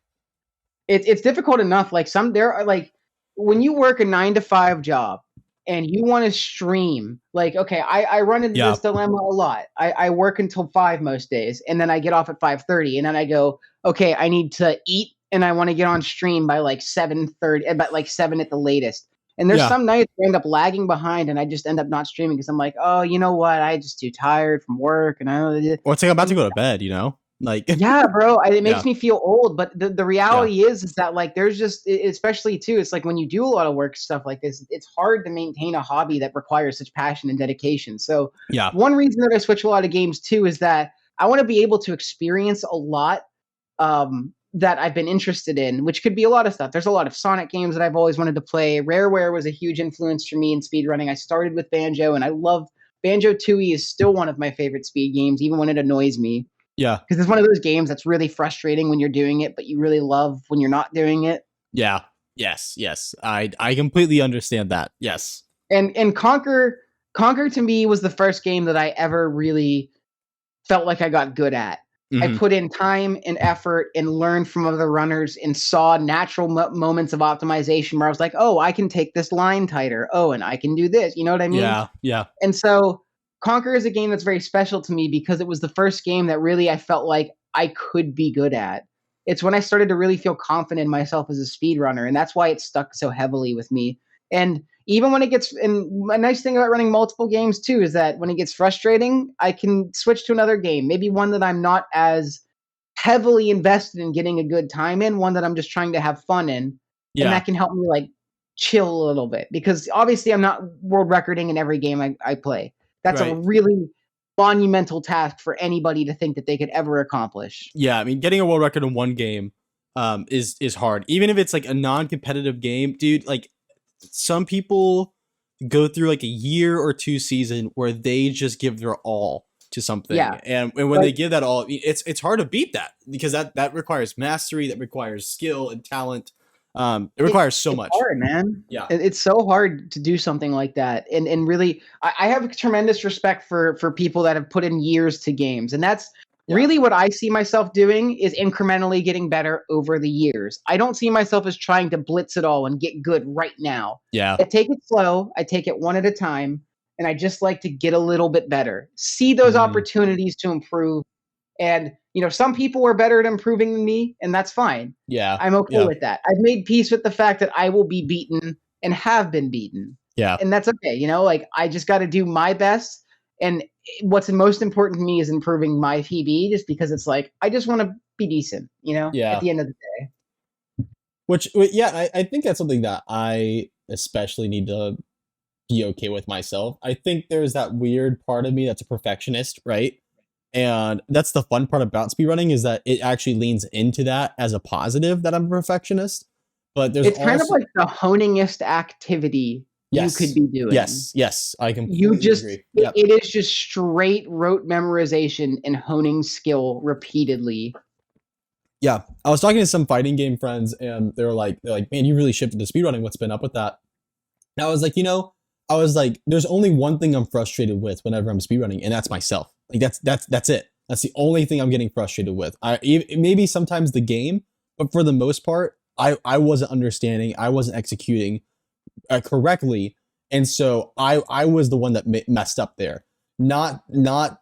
It's difficult enough. Like there are like when you work a 9 to 5 job and you want to stream. Like okay, I run into this dilemma a lot. I work until 5 most days, and then I get off at 5:30, and then I go, okay, I need to eat, and I want to get on stream by like 7:30, about like 7 at the latest. And there's some nights where I end up lagging behind, and I just end up not streaming because I'm like, oh, you know what? I just too tired from work, and or it's like I'm about to go to bed. Like yeah, bro, it makes me feel old. But the reality is that like there's just especially too, it's like when you do a lot of work stuff like this, it's hard to maintain a hobby that requires such passion and dedication. So one reason that I switch a lot of games too is that I want to be able to experience a lot that I've been interested in, which could be a lot of stuff. There's a lot of Sonic games that I've always wanted to play. Rareware was a huge influence for me in speedrunning. I started with Banjo, and I love Banjo-Tooie is still one of my favorite speed games, even when it annoys me. Yeah. Because it's one of those games that's really frustrating when you're doing it, but you really love when you're not doing it. Yeah. Yes. I completely understand that. Yes. And Conker to me was the first game that I ever really felt like I got good at. I put in time and effort and learned from other runners and saw natural moments of optimization where I was like, oh, I can take this line tighter. Oh, and I can do this. You know what I mean? Yeah. And so Conker is a game that's very special to me because it was the first game that really I felt like I could be good at. It's when I started to really feel confident in myself as a speedrunner, and that's why it stuck so heavily with me. And even when it gets, and a nice thing about running multiple games too is that when it gets frustrating, I can switch to another game, maybe one that I'm not as heavily invested in getting a good time in, one that I'm just trying to have fun in, and that can help me like chill a little bit because obviously I'm not world recording in every game I play. That's a really monumental task for anybody to think that they could ever accomplish. Yeah, I mean, getting a world record in one game is hard. Even if it's like a non-competitive game, dude, like some people go through like a year or two season where they just give their all to something. Yeah. And when they give that all, it's hard to beat that because that requires mastery, that requires skill and talent. It requires so much. Hard, man. Yeah. It's so hard to do something like that. And really, I have tremendous respect for people that have put in years to games. And that's really what I see myself doing is incrementally getting better over the years. I don't see myself as trying to blitz it all and get good right now. Yeah. I take it slow. I take it one at a time. And I just like to get a little bit better. See those opportunities to improve. And, some people are better at improving than me, and that's fine. Yeah. I'm okay with that. I've made peace with the fact that I will be beaten and have been beaten. Yeah. And that's okay. Like I just got to do my best. And what's most important to me is improving my PB just because it's like, I just want to be decent, at the end of the day. Which, I think that's something that I especially need to be okay with myself. I think there's that weird part of me that's a perfectionist, right? And that's the fun part about speedrunning is that it actually leans into that as a positive that I'm a perfectionist. But it's kind of like the honingest activity you could be doing. Yes, I completely agree. It is just straight rote memorization and honing skill repeatedly. Yeah, I was talking to some fighting game friends, and they're like, man, you really shifted to speedrunning. What's been up with that? And I was like, there's only one thing I'm frustrated with whenever I'm speedrunning, and that's myself. Like that's it. That's the only thing I'm getting frustrated with. Maybe sometimes the game, but for the most part, I wasn't understanding. I wasn't executing correctly, and so I was the one that messed up there. Not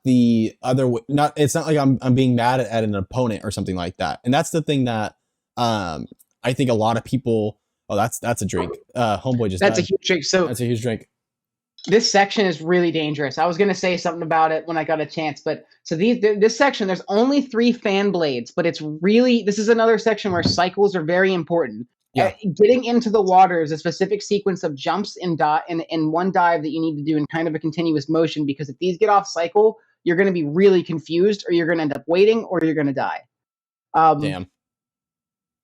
the other way. It's not like I'm being mad at an opponent or something like that. And that's the thing that I think a lot of people. Oh, that's a drink. Homeboy just. That's a huge drink. So that's a huge drink. This section is really dangerous. I was going to say something about it when I got a chance, but so this section, there's only 3 fan blades, but this is another section where cycles are very important. Yeah. Getting into the water is a specific sequence of jumps and one dive that you need to do in kind of a continuous motion, because if these get off cycle, you're going to be really confused, or you're going to end up waiting, or you're going to die. Damn.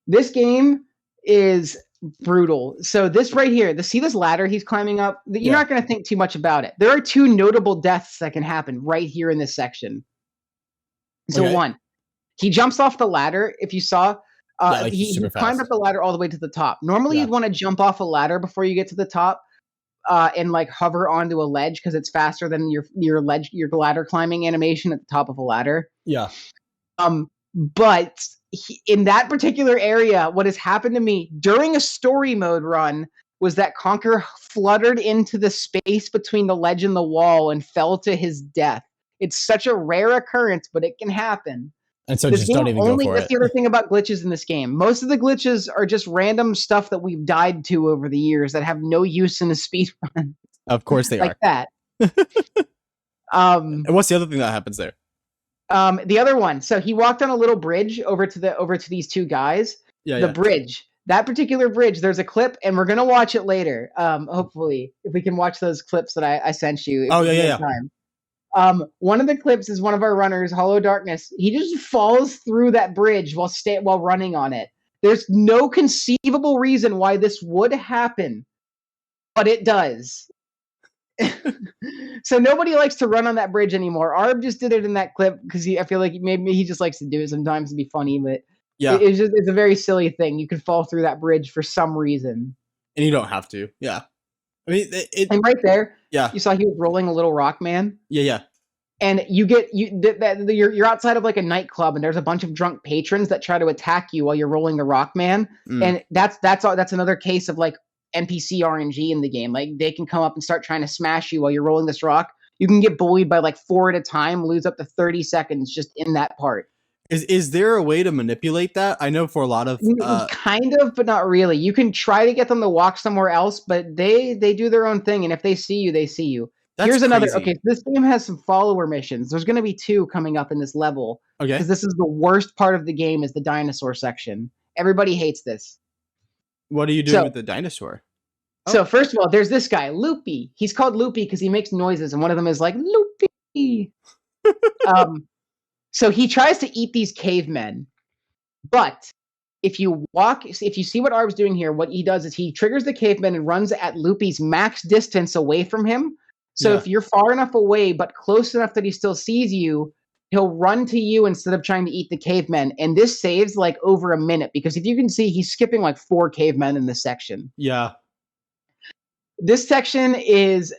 This game is brutal. So this right here, see this ladder he's climbing up? You're not going to think too much about it. There are 2 notable deaths that can happen right here in this section. So one, he jumps off the ladder. If you saw, Yeah, like He super climbed fast. up the ladder all the way to the top. Normally, Yeah. you'd want to jump off a ladder before you get to the top, and like hover onto a ledge because it's faster than your ladder climbing animation at the top of a ladder. Yeah. But in that particular area, what has happened to me during a story mode run was that Conker fluttered into the space between the ledge and the wall and fell to his death. It's such a rare occurrence, but it can happen. And so This just game don't even go for that's it. the other thing about glitches in this game. Most of the glitches are just random stuff that we've died to over the years that have no use in a speed run. Of course they like are. that. And what's the other thing that happens there? The other one. So he walked on a little bridge over to these two guys. Yeah. Bridge. That particular bridge, there's a clip, and we're gonna watch it later. Hopefully, if we can watch those clips that I sent you. Oh yeah. Time. One of the clips is one of our runners, Hollow Darkness. He just falls through that bridge while running on it. There's no conceivable reason why this would happen, but it does. So nobody likes to run on that bridge anymore. Arb just did it in that clip because I feel like maybe he just likes to do it sometimes to be funny, but yeah, it's a very silly thing. You could fall through that bridge for some reason, and you don't have to. Yeah, I mean, and right there, yeah, you saw he was rolling a little rock man. Yeah. And you're outside of like a nightclub, and there's a bunch of drunk patrons that try to attack you while you're rolling the rock man. And that's another case of like NPC RNG in the game. Like they can come up and start trying to smash you while you're rolling this rock. You can get bullied by like 4 at a time, lose up to 30 seconds just in that part. Is there a way to manipulate that? I know for a lot of kind of, but not really. You can try to get them to walk somewhere else, but they do their own thing, and if they see you, they see you. That's Here's another. crazy. Okay, so this game has some follower missions. There's going to be 2 coming up in this level. Okay. Because this is the worst part of the game is the dinosaur section. Everybody hates this. What are you doing with the dinosaur? So first of all, there's this guy, Loopy. He's called Loopy because he makes noises, and one of them is like, Loopy. So he tries to eat these cavemen. But if you see what Arb's doing here, what he does is he triggers the cavemen and runs at Loopy's max distance away from him. So if you're far enough away, but close enough that he still sees you, he'll run to you instead of trying to eat the cavemen. And this saves like over a minute because if you can see, he's skipping like 4 cavemen in this section. Yeah. This section is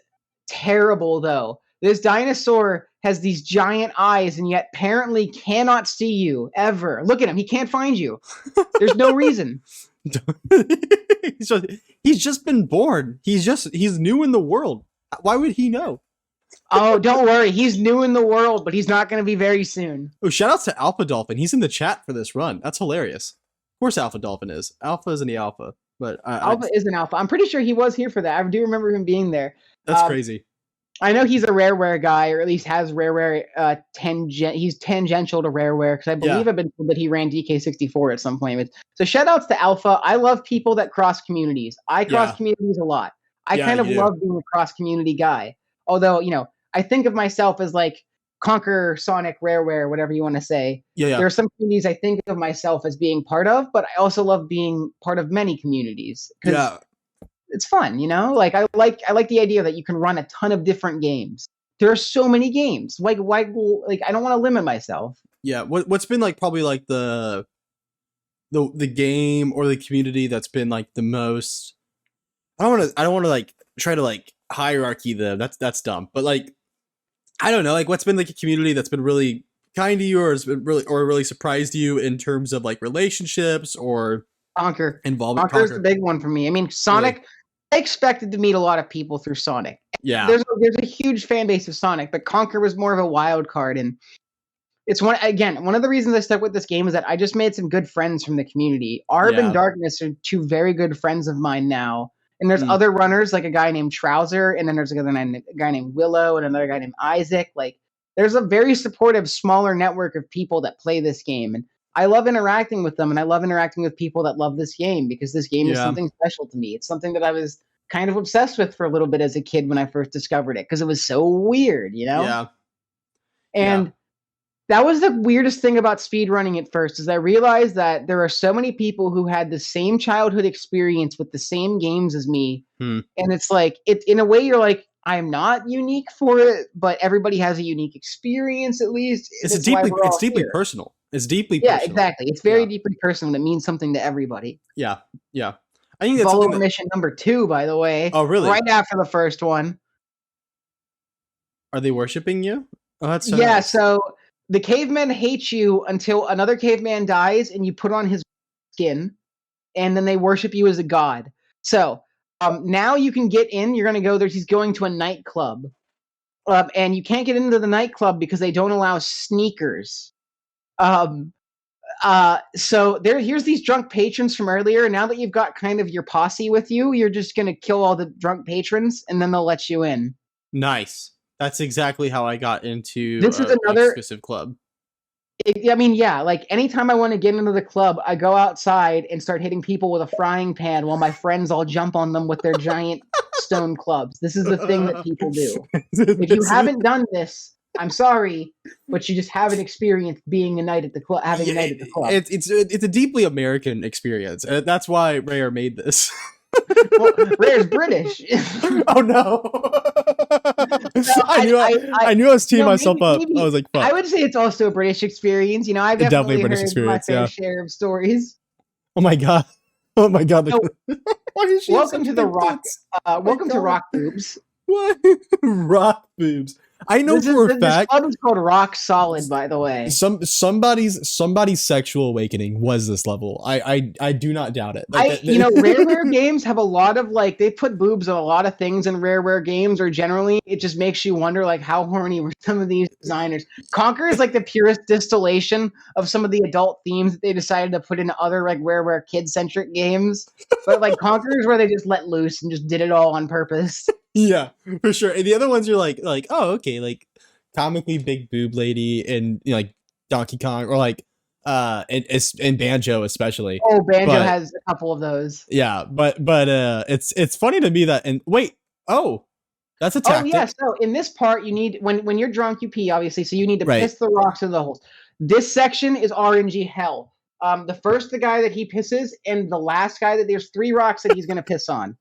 terrible, though. This dinosaur has these giant eyes and yet apparently cannot see you ever. Look at him. He can't find you. There's no reason. He's just been born. He's new in the world. Why would he know? Oh, don't worry. He's new in the world, but he's not going to be very soon. Oh, shout outs to Alpha Dolphin. He's in the chat for this run. That's hilarious. Of course Alpha Dolphin is. Alpha is in the alpha. But Alpha is an alpha. I'm pretty sure he was here for that. I do remember him being there. That's crazy. I know he's a Rareware guy, or at least has Rareware he's tangential to Rareware, because I believe I've been told that he ran DK64 at some point. So shout outs to Alpha. I love people that cross communities. I cross communities a lot. I kind of love being a cross community guy. Although, I think of myself as like Conker, Sonic, Rareware, whatever you want to say. There are some communities I think of myself as being part of, but I also love being part of many communities. Yeah. It's fun, Like I like the idea that you can run a ton of different games. There are so many games. Why I don't want to limit myself. Yeah. What's been like probably like the game or the community that's been like the most. I don't want to like try to like hierarchy them. That's dumb. But like I don't know, like what's been like a community that's been really kind to you or has been really surprised you in terms of like relationships or Conker. Involvement. Conker's the big one for me. I mean, Sonic. Really? I expected to meet a lot of people through Sonic. Yeah. There's a huge fan base of Sonic, but Conker was more of a wild card, and it's one of the reasons I stuck with this game is that I just made some good friends from the community. Arb and Darkness are 2 very good friends of mine now. And there's other runners, like a guy named Trouser, and then there's a guy named Willow, and another guy named Isaac. Like, there's a very supportive, smaller network of people that play this game. And I love interacting with them, and I love interacting with people that love this game, because this game is something special to me. It's something that I was kind of obsessed with for a little bit as a kid when I first discovered it, because it was so weird, Yeah. And that was the weirdest thing about speedrunning at first, is I realized that there are so many people who had the same childhood experience with the same games as me. And it's like, in a way, you're like, I'm not unique for it, but everybody has a unique experience at least. It's deeply personal. It's deeply Yeah, personal. exactly. It's very deeply personal. It means something to everybody. Yeah. Yeah. I think that's Follow something that. mission number 2, by the way. Oh, really? Right after the first one. Are they worshiping you? Oh, that's so Yeah, nice. so the cavemen hate you until another caveman dies and you put on his skin, and then they worship you as a god. So now you can get in. You're going to go there. He's going to a nightclub. And you can't get into the nightclub because they don't allow sneakers. So here's these drunk patrons from earlier. Now that you've got kind of your posse with you, you're just going to kill all the drunk patrons, and then they'll let you in. Nice. That's exactly how I got into This is an another exclusive club. I mean, yeah, like anytime I want to get into the club, I go outside and start hitting people with a frying pan while my friends all jump on them with their giant stone clubs. This is the thing that people do. If you haven't done this, I'm sorry, but you just haven't experienced being a night at the club, having a night at the club. It's a deeply American experience. That's why Rare made this. Well, Rare's British. Oh no! I knew I was teeing myself up. I was like, fuck. I would say it's also a British experience. I've definitely British heard experience, my fair share of stories. Oh my god! Oh my god! So, why is she welcome to the rock. Welcome to Rock Boobs. What? Rock boobs. I know for a fact. This club is called Rock Solid, by the way. Somebody's sexual awakening was this level. I do not doubt it. Rare games have a lot of they put boobs on a lot of things in rare games, or generally it just makes you wonder how horny were some of these designers. Conker is the purest distillation of some of the adult themes that they decided to put into other rare kid centric games. But Conker is where they just let loose and just did it all on purpose. Yeah, for sure. And the other ones are oh, okay, comically big boob lady and Donkey Kong, or and Banjo especially. Oh, Banjo has a couple of those. Yeah, but it's funny to me that that's a tactic. Oh yeah, so in this part you need when you're drunk you pee, obviously, so you need to piss the rocks in the holes. This section is Rng Hell. The guy that he pisses, and the last guy there's 3 rocks that he's gonna piss on.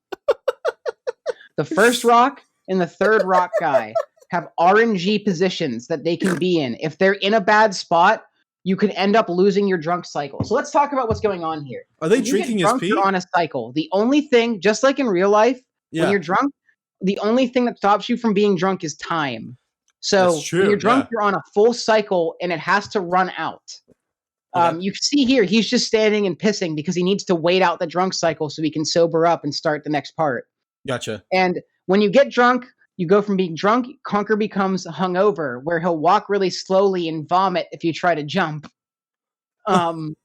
The first rock and the third rock guy have RNG positions that they can be in. If they're in a bad spot, you could end up losing your drunk cycle. So let's talk about what's going on here. Are they drinking his pee? You're on a cycle. The only thing, just like in real life, when you're drunk, the only thing that stops you from being drunk is time. So when you're drunk, you're on a full cycle, and it has to run out. Okay. You see here, he's just standing and pissing because he needs to wait out the drunk cycle so he can sober up and start the next part. Gotcha. And when you get drunk, you go from being drunk, Conker becomes hungover, where he'll walk really slowly and vomit if you try to jump. And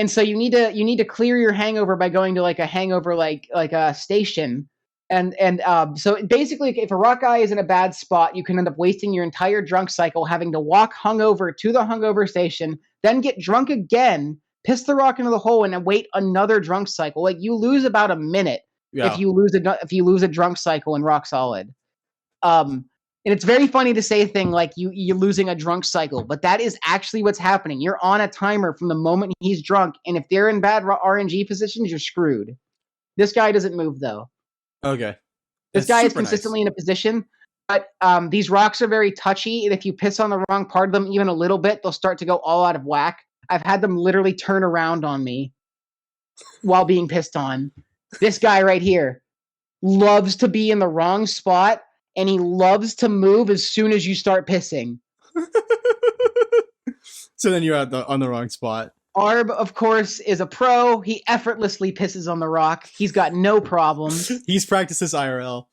so you need to clear your hangover by going to a hangover a station. And so basically, if a rock guy is in a bad spot, you can end up wasting your entire drunk cycle having to walk hungover to the hungover station, then get drunk again, piss the rock into the hole, and then wait another drunk cycle. You lose about a minute. Yeah. If you lose a drunk cycle in Rock Solid, and it's very funny to say a thing like you're losing a drunk cycle, but that is actually what's happening. You're on a timer from the moment he's drunk, and if they're in bad RNG positions, you're screwed. This guy doesn't move though. Okay. This guy is consistently in a position, but these rocks are very touchy, and if you piss on the wrong part of them even a little bit, they'll start to go all out of whack. I've had them literally turn around on me while being pissed on. This guy right here loves to be in the wrong spot, and he loves to move as soon as you start pissing. So then you're on the wrong spot. Arb, of course, is a pro. He effortlessly pisses on the rock. He's got no problems. He's practices IRL.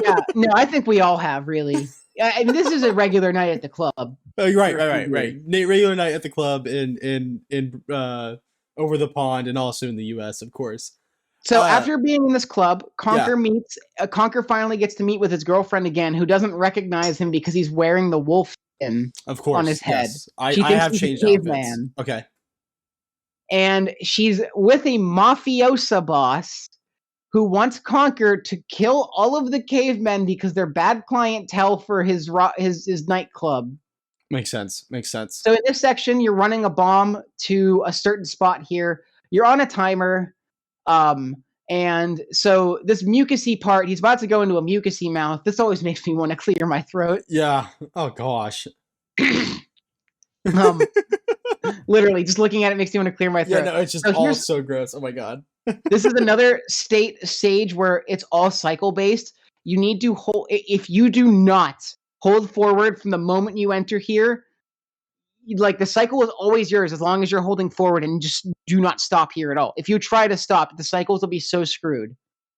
Yeah, no, I think we all have, really. I mean, this is a regular night at the club. Right. Regular night at the club in over the pond, and also in the U.S., of course. So after being in this club, Conker finally gets to meet with his girlfriend again, who doesn't recognize him because he's wearing the wolf skin on his head. Yes. I have changed outfits. Okay. And she's with a mafiosa boss who wants Conker to kill all of the cavemen because they're bad clientele for his nightclub. Makes sense. So in this section, you're running a bomb to a certain spot here. You're on a timer. And so this mucusy part, he's about to go into a mucusy mouth. This always makes me want to clear my throat. Yeah. Oh gosh. Um, literally, just looking at it makes me want to clear my Yeah, throat. no, it's just So all so gross. Oh my god. this is another stage where it's all cycle based. You need to hold. If you do not hold forward from the moment you enter here, like the cycle is always yours as long as you're holding forward and just do not stop here at all. If you try to stop, the cycles will be so screwed.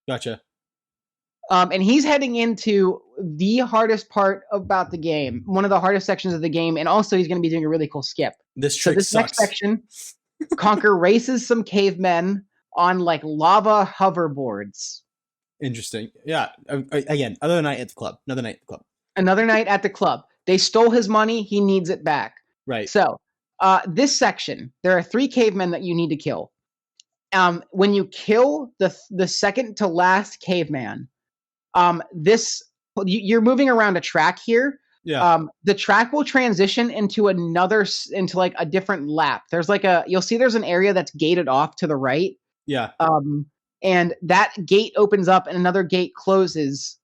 Gotcha. And he's heading into the hardest part about the game, one of the hardest sections of the game, and also he's going to be doing a really cool skip. This trick this sucks. next section, Conker races some cavemen on like lava hoverboards. Interesting. Yeah. Again, another night at the club. Another night at the club. Another night at the club. They stole his money. He needs it back. Right. So this section, there are 3 cavemen that you need to kill. When you kill the second to last caveman, you're moving around a track here. Yeah. The track will transition into like a different lap. There's like you'll see there's an area that's gated off to the right. Yeah. And that gate opens up and another gate closes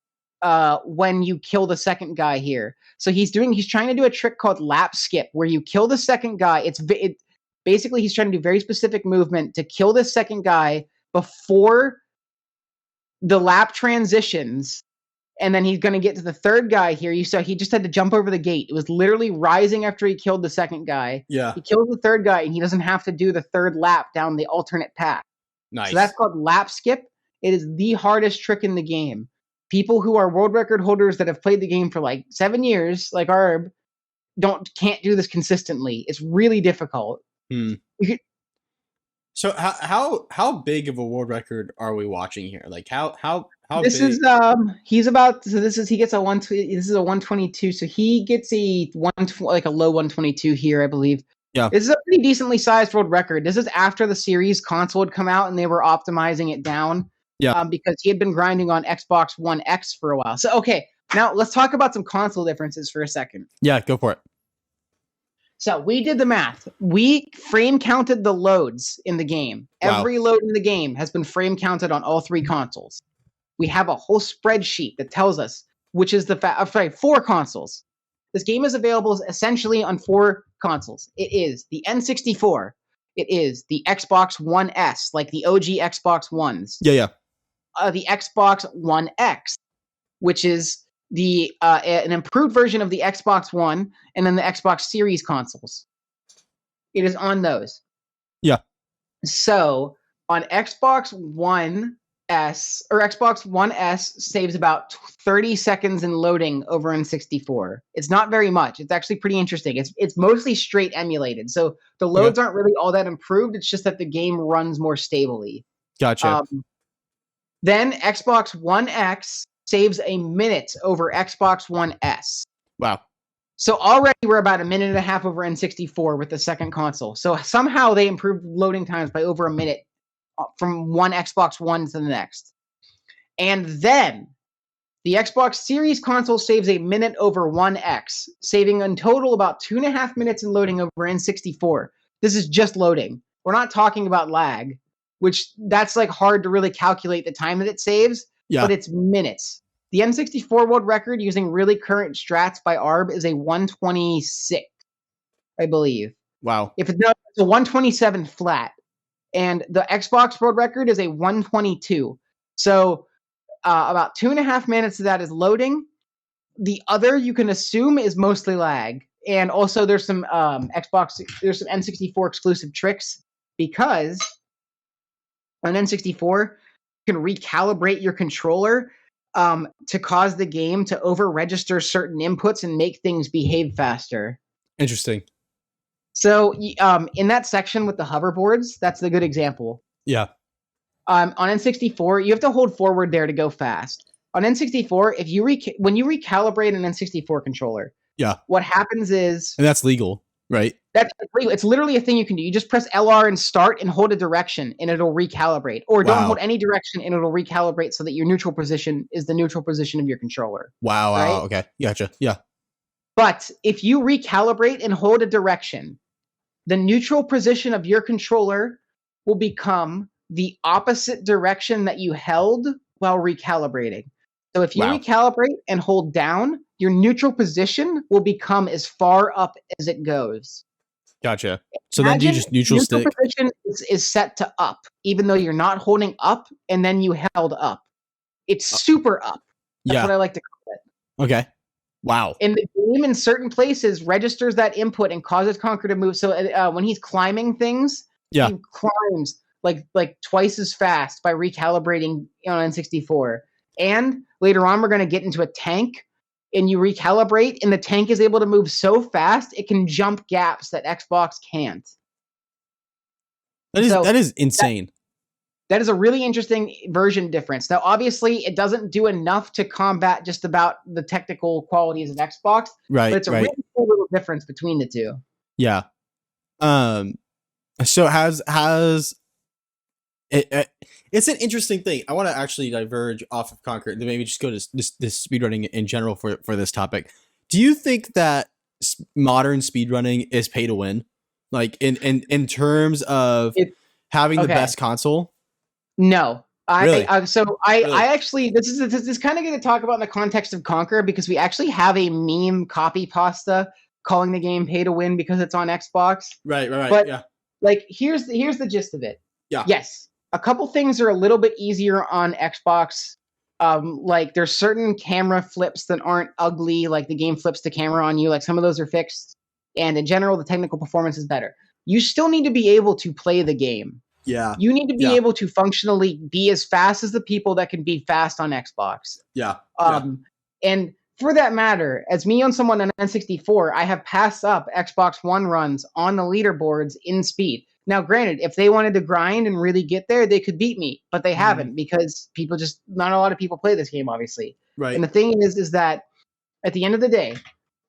when you kill the second guy here. So he's trying to do a trick called lap skip where you kill the second guy. Basically he's trying to do very specific movement to kill the second guy before the lap transitions, and then he's going to get to the third guy here. You saw he just had to jump over the gate. It was literally rising after he killed the second guy. Yeah. He kills the third guy, and he doesn't have to do the third lap down the alternate path. Nice. So that's called lap skip. It is the hardest trick in the game. People who are world record holders that have played the game for like 7 years, like Arb, can't do this consistently. It's really difficult. So how big of a world record are we watching here? Like how this big? is he's about so this is he gets a this is a 122, so he gets a like a low 122 here, I believe. Yeah. This is a pretty decently sized world record. This is after the series console had come out and they were optimizing it down. Yeah. Because he had been grinding on Xbox One X for a while. So okay, now let's talk about some console differences for a second. Yeah, go for it. So we did the math. We frame counted the loads in the game. Wow. Every load in the game has been frame counted on all 3 consoles. We have a whole spreadsheet that tells us which is 4 consoles. This game is available essentially on 4 consoles. It is the N64. It is the Xbox One S, like the OG Xbox Ones. Yeah. The Xbox One X, which is an improved version of the Xbox One, and then the Xbox Series consoles. It is on those. Yeah. So on Xbox One S, or Xbox One S saves about 30 seconds in loading over N64. It's not very much. It's actually pretty interesting. It's mostly straight emulated. So the loads aren't really all that improved. It's just that the game runs more stably. Gotcha. Then Xbox One X saves a minute over Xbox One S. Wow. So already we're about a minute and a half over N64 with the second console. So somehow they improved loading times by over a minute from one Xbox One to the next. And then the Xbox Series console saves a minute over One X, saving in total about 2.5 minutes in loading over N64. This is just loading. We're not talking about lag, which that's like hard to really calculate the time that it saves. Yeah. But it's minutes. The N64 world record using really current strats by ARB is a 126, I believe. Wow. If it's a 127 flat. And the Xbox world record is a 122. So about 2.5 minutes of that is loading. The other you can assume is mostly lag. And also there's some there's some N64 exclusive tricks because on N64 you can recalibrate your controller to cause the game to over-register certain inputs and make things behave faster. Interesting. So in that section with the hoverboards, that's the good example. Yeah. On N64, you have to hold forward there to go fast. On N64, when you recalibrate an N64 controller, yeah, what happens is, and that's legal, right? That's legal. It's literally a thing you can do. You just press LR and start and hold a direction, and it'll recalibrate. Or don't hold any direction, and it'll recalibrate so that your neutral position is the neutral position of your controller. Wow. Right? Okay. Gotcha. Yeah. But if you recalibrate and hold a direction, the neutral position of your controller will become the opposite direction that you held while recalibrating. So if you recalibrate and hold down, your neutral position will become as far up as it goes. Gotcha. So then do you Imagine just neutral neutral stick? position is set to up, even though you're not holding up, and then you held up. It's super up. That's Yeah. what I like to call it. Okay. Wow. And the game in certain places registers that input and causes Conker to move. So when he's climbing things, Yeah. he climbs like twice as fast by recalibrating on N64. And later on, we're going to get into a tank, and you recalibrate, and the tank is able to move so fast it can jump gaps that Xbox can't. That is insane. That is a really interesting version difference. Now, obviously, it doesn't do enough to combat just about the technical qualities of Xbox, Right. but it's a right. really cool little difference between the two. Yeah. So has it, it's an interesting thing. I want to actually diverge off of Conquer and maybe just go to this speedrunning in general for this topic. Do you think that modern speedrunning is pay to win? Like in terms of having the best console? No. Really? I actually this is kind of going to talk about in the context of Conker, because we actually have a meme copy pasta calling the game pay to win because it's on Xbox. Right. But yeah. Like here's the gist of it. Yeah. Yes, a couple things are a little bit easier on Xbox. Like there's certain camera flips that aren't ugly, like the game flips the camera on you. Like some of those are fixed, and in general, the technical performance is better. You still need to be able to play the game. Yeah. You need to be able to functionally be as fast as the people that can be fast on Xbox. Yeah. And for that matter, as me on someone on N64, I have passed up Xbox One runs on the leaderboards in speed. Now, granted, if they wanted to grind and really get there, they could beat me, but they haven't, because not a lot of people play this game, obviously. Right. And the thing is that at the end of the day,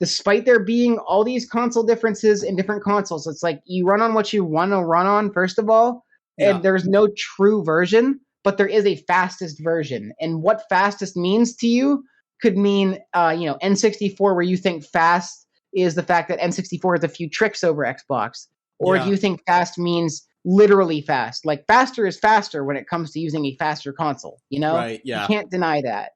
despite there being all these console differences in different consoles, it's like you run on what you want to run on, first of all, and there's no true version, but there is a fastest version. And what fastest means to you could mean, N64, where you think fast is the fact that N64 has a few tricks over Xbox. Or do you think fast means literally fast? Like faster is faster when it comes to using a faster console, you know? Right, yeah. You can't deny that.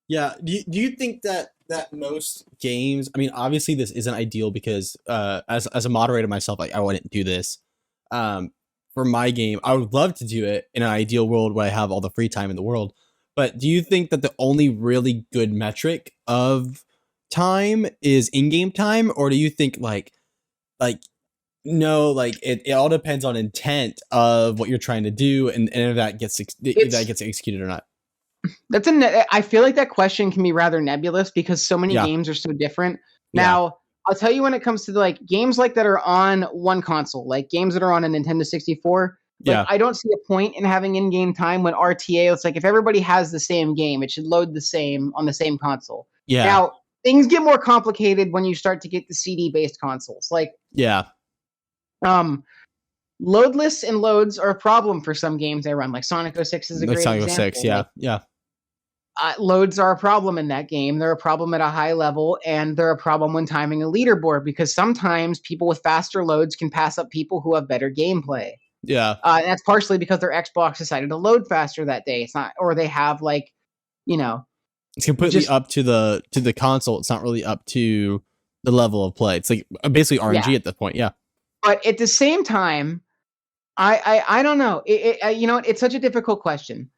Yeah. Do you think that most games, I mean, obviously this isn't ideal because as a moderator myself, like I wouldn't do this. For my game, I would love to do it in an ideal world where I have all the free time in the world. But do you think that the only really good metric of time is in-game time, or do you think like no, like it all depends on intent of what you're trying to do, and if that gets executed or not? I feel like that question can be rather nebulous because so many games are so different. Now, I'll tell you, when it comes to like games like that are on one console, like games that are on a Nintendo 64, I don't see a point in having in-game time when RTA, it's like if everybody has the same game, it should load the same on the same console. Yeah. Now, things get more complicated when you start to get the CD-based consoles. Like, loadless and loads are a problem for some games I run. Like Sonic 06 is a great example. Sonic 06, yeah. Loads are a problem in that game. They're a problem at a high level, and they're a problem when timing a leaderboard, because sometimes people with faster loads can pass up people who have better gameplay. Yeah. And that's partially because their Xbox decided to load faster that day. It's not, or they have it's completely up to the console. It's not really up to the level of play. It's like basically RNG at this point. Yeah. But at the same time, I don't know. It's such a difficult question.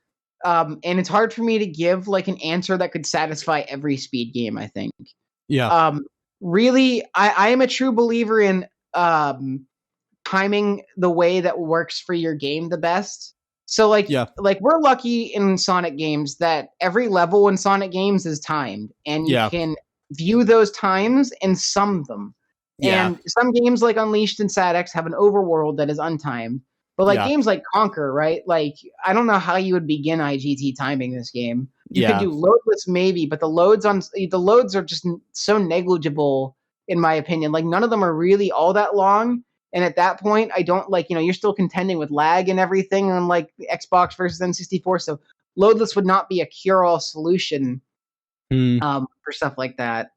And it's hard for me to give like an answer that could satisfy every speed game, I think. Yeah. Really, I am a true believer in timing the way that works for your game the best. So like we're lucky in Sonic games that every level in Sonic games is timed, and you can view those times and sum them. Yeah. And some games like Unleashed and SADX have an overworld that is untimed. But like games like Conker, right? Like, I don't know how you would begin IGT timing this game. You could do loadless maybe, but the loads are just so negligible in my opinion. Like, none of them are really all that long. And at that point, I don't you're still contending with lag and everything on like Xbox versus N64. So loadless would not be a cure-all solution for stuff like that.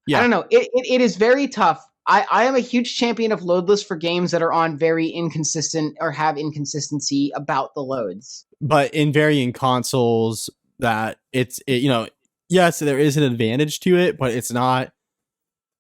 Yeah. I don't know. It is very tough. I am a huge champion of loadless for games that are on very inconsistent or have inconsistency about the loads. But in varying consoles, that yes, there is an advantage to it, but it's not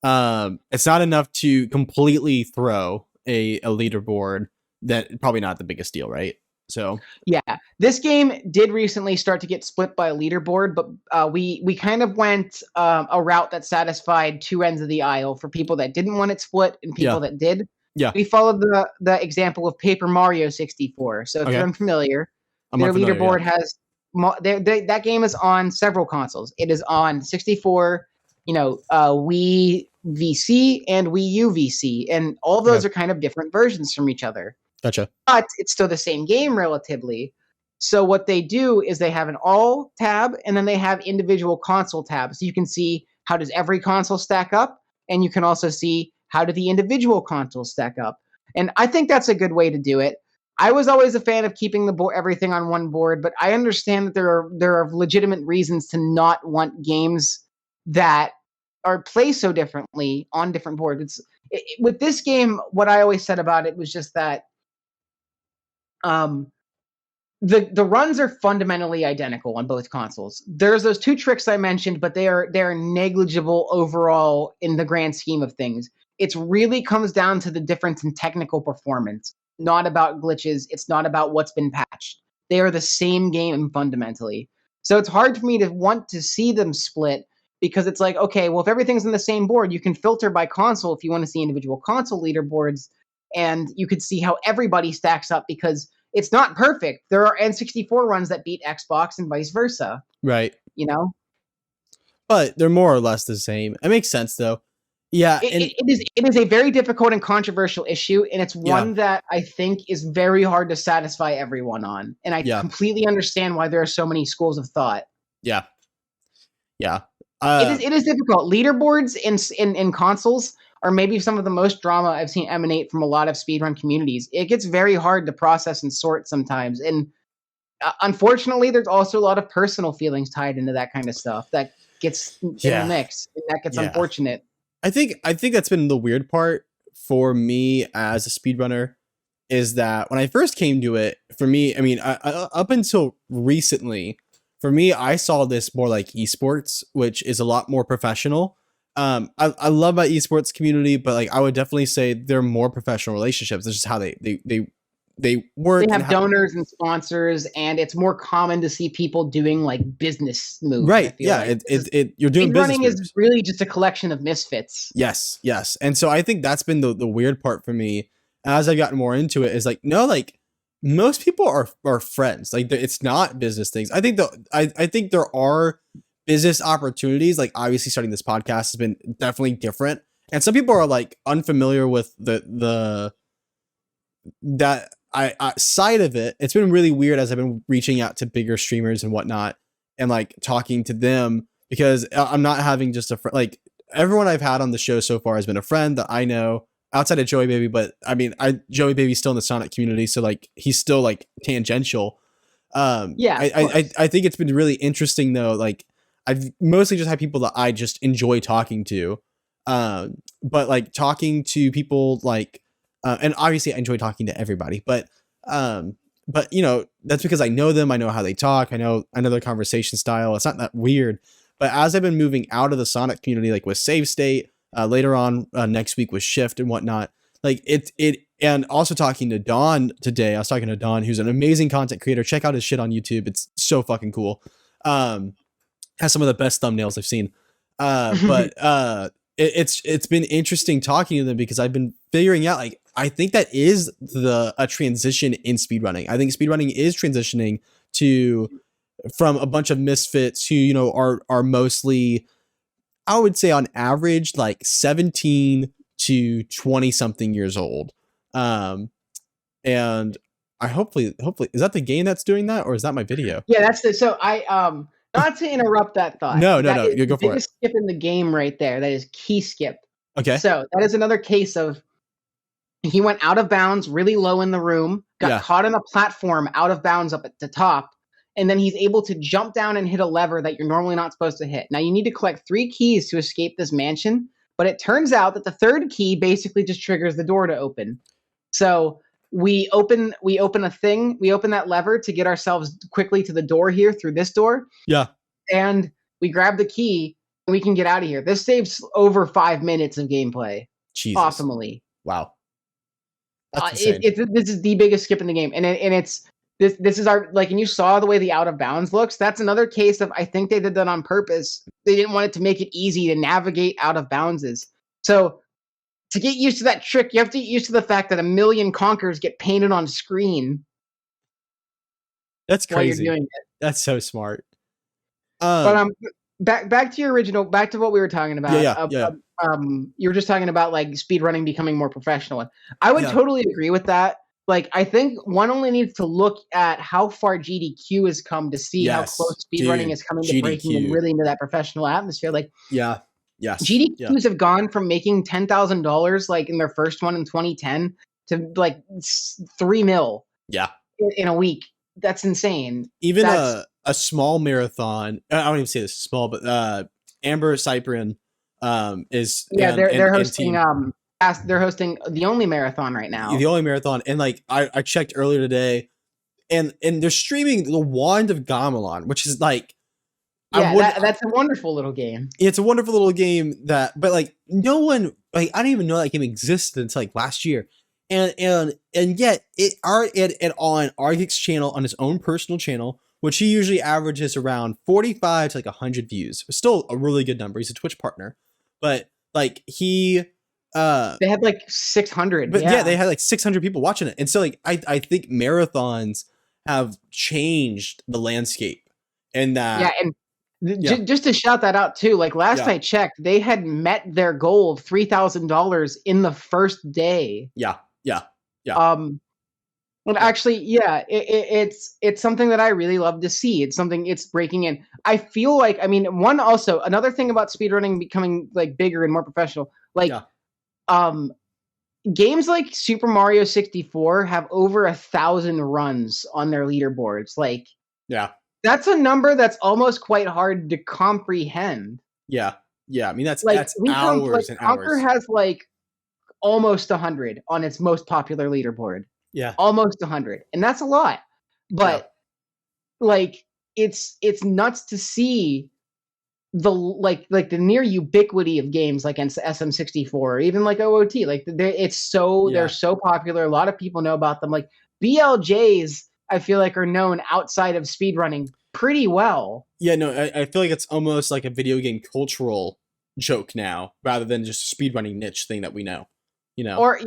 It's not enough to completely throw a leaderboard. That probably not the biggest deal, right? So Yeah, this game did recently start to get split by a leaderboard, but we kind of went a route that satisfied two ends of the aisle for people that didn't want it split and people yeah, that did. yeah, We followed the example of Paper Mario 64. So if you're okay. unfamiliar, I'm their unfamiliar. Yeah, leaderboard has that game is on several consoles. It is on 64, Wii VC and Wii U VC, and all of those okay, are kind of different versions from each other, gotcha. but it's still the same game relatively. So what they do is they have an all tab and then they have individual console tabs. So you can see how does every console stack up, and you can also see how do the individual consoles stack up. And I think that's a good way to do it. I was always a fan of keeping everything on one board, but I understand that there are legitimate reasons to not want games that are play so differently on different boards. With this game, what I always said about it was just that um, the runs are fundamentally identical on both consoles. There's those two tricks I mentioned, but they're negligible overall in the grand scheme of things. It really comes down to the difference in technical performance, not about glitches. It's not about what's been patched. They are the same game fundamentally. So it's hard for me to want to see them split because it's like, okay, well, if everything's in the same board, you can filter by console if you want to see individual console leaderboards, and you could see how everybody stacks up because it's not perfect. There are N64 runs that beat Xbox and vice versa, Right, you know? but they're more or less the same. It makes sense though. Yeah, and It is a very difficult and controversial issue, and it's yeah, one that I think is very hard to satisfy everyone on. And I yeah, completely understand why there are so many schools of thought. yeah, yeah. It is difficult. Leaderboards in consoles are maybe some of the most drama I've seen emanate from a lot of speedrun communities. It gets very hard to process and sort sometimes, and unfortunately, there's also a lot of personal feelings tied into that kind of stuff that gets in the Yeah, mix, and that gets yeah. unfortunate. I think that's been the weird part for me as a speedrunner is that when I first came to it, for me, I mean, up until recently, for me, I saw this more like esports, which is a lot more professional. I love my esports community, but like I would definitely say they're more professional relationships. That's just how they They work and have how, donors and sponsors, and it's more common to see people doing like business moves. I right. feel Yeah, like you're doing business speedrunning is moves. really just a collection of misfits. Yes, yes. And so I think that's been the weird part for me as I've gotten more into it is like, no, like most people are friends. Like it's not business things. I think there are business opportunities. Like obviously starting this podcast has been definitely different. And some people are like unfamiliar with the that I side of it. It's been really weird as I've been reaching out to bigger streamers and whatnot and like talking to them because I'm not having just a friend. Like everyone I've had on the show so far has been a friend that I know outside of Joey Baby, but I mean, Joey Baby's still in the Sonic community, so like he's still like tangential. Yeah, I think it's been really interesting though. Like I've mostly just had people that I just enjoy talking to, but like talking to people like, and obviously I enjoy talking to everybody, but you know that's because I know them. I know how they talk. I know their conversation style. It's not that weird. But as I've been moving out of the Sonic community, like with Save State, later on next week with Shift and whatnot, like and also talking to Don today. I was talking to Don, who's an amazing content creator. Check out his shit on YouTube. It's so fucking cool. Has some of the best thumbnails I've seen. It's been interesting talking to them because I've been figuring out like I think that is a transition in speedrunning. I think speedrunning is transitioning to from a bunch of misfits who, you know, are mostly, I would say on average, like 17 to 20 something years old. And I hopefully, is that the game that's doing that or is that my video? yeah. So I not to interrupt that thought. No, That is you the go for it. biggest skip in the game right there. That is key skip. Okay. So that is another case of he went out of bounds really low in the room, got caught on a platform out of bounds up at the top, and then he's able to jump down and hit a lever that you're normally not supposed to hit. Now you need to collect 3 keys to escape this mansion, but it turns out that the third key basically just triggers the door to open. So we open that lever to get ourselves quickly to the door here through this door. Yeah. And we grab the key, We can get out of here. This saves over 5 minutes of gameplay. Jesus. Optimally. Wow. That's insane. This is the biggest skip in the game, and it's this is our and you saw the way the out of bounds looks. That's another case of I think they did that on purpose. They didn't want it to make it easy to navigate out of boundses. So to get used to that trick, you have to get used to the fact that a million Conkers get painted on screen. That's crazy. While you're doing it. That's so smart. But back to your original, back to what we were talking about. Yeah. You were just talking about like speedrunning becoming more professional. I would totally agree with that. Like, I think one only needs to look at how far GDQ has come to see how close speedrunning is coming to breaking and really into that professional atmosphere. Like, GDQs have gone from making $10,000 like in their first one in 2010 to like $3 million. Yeah. In a week. That's insane. Even a small marathon. I don't even say this is small, but Amber Cyprian is they're hosting they're hosting the only marathon right now. The only marathon, and like I checked earlier today, and they're streaming the Wand of Gamelon, which is like that's a wonderful little game. It's a wonderful little game but like no one I didn't even know that game existed until like last year. And yet it on Argic's channel, on his own personal channel, which he usually averages around 45 to like 100 views. Still a really good number. He's a Twitch partner, but like they had like 600. But they had like 600 people watching it, and so like I think marathons have changed the landscape, and that just to shout that out too. Like last I checked, they had met their goal of $3,000 in the first day. Yeah. And actually, it's something that I really love to see. It's breaking in. I feel like, I mean, another thing about speedrunning becoming like bigger and more professional, like, games like Super Mario 64 have over 1,000 runs on their leaderboards. Like, that's a number that's almost quite hard to comprehend. Yeah. I mean, that's hours and hours. Conker has like almost 100 on its most popular leaderboard. Yeah. Almost 100. And that's a lot. But like it's nuts to see the near ubiquity of games like SM64 or even like OOT. Like they're so popular. A lot of people know about them. Like BLJs, I feel like, are known outside of speedrunning pretty well. Yeah, no, I feel like it's almost like a video game cultural joke now, rather than just a speedrunning niche thing that we know. Or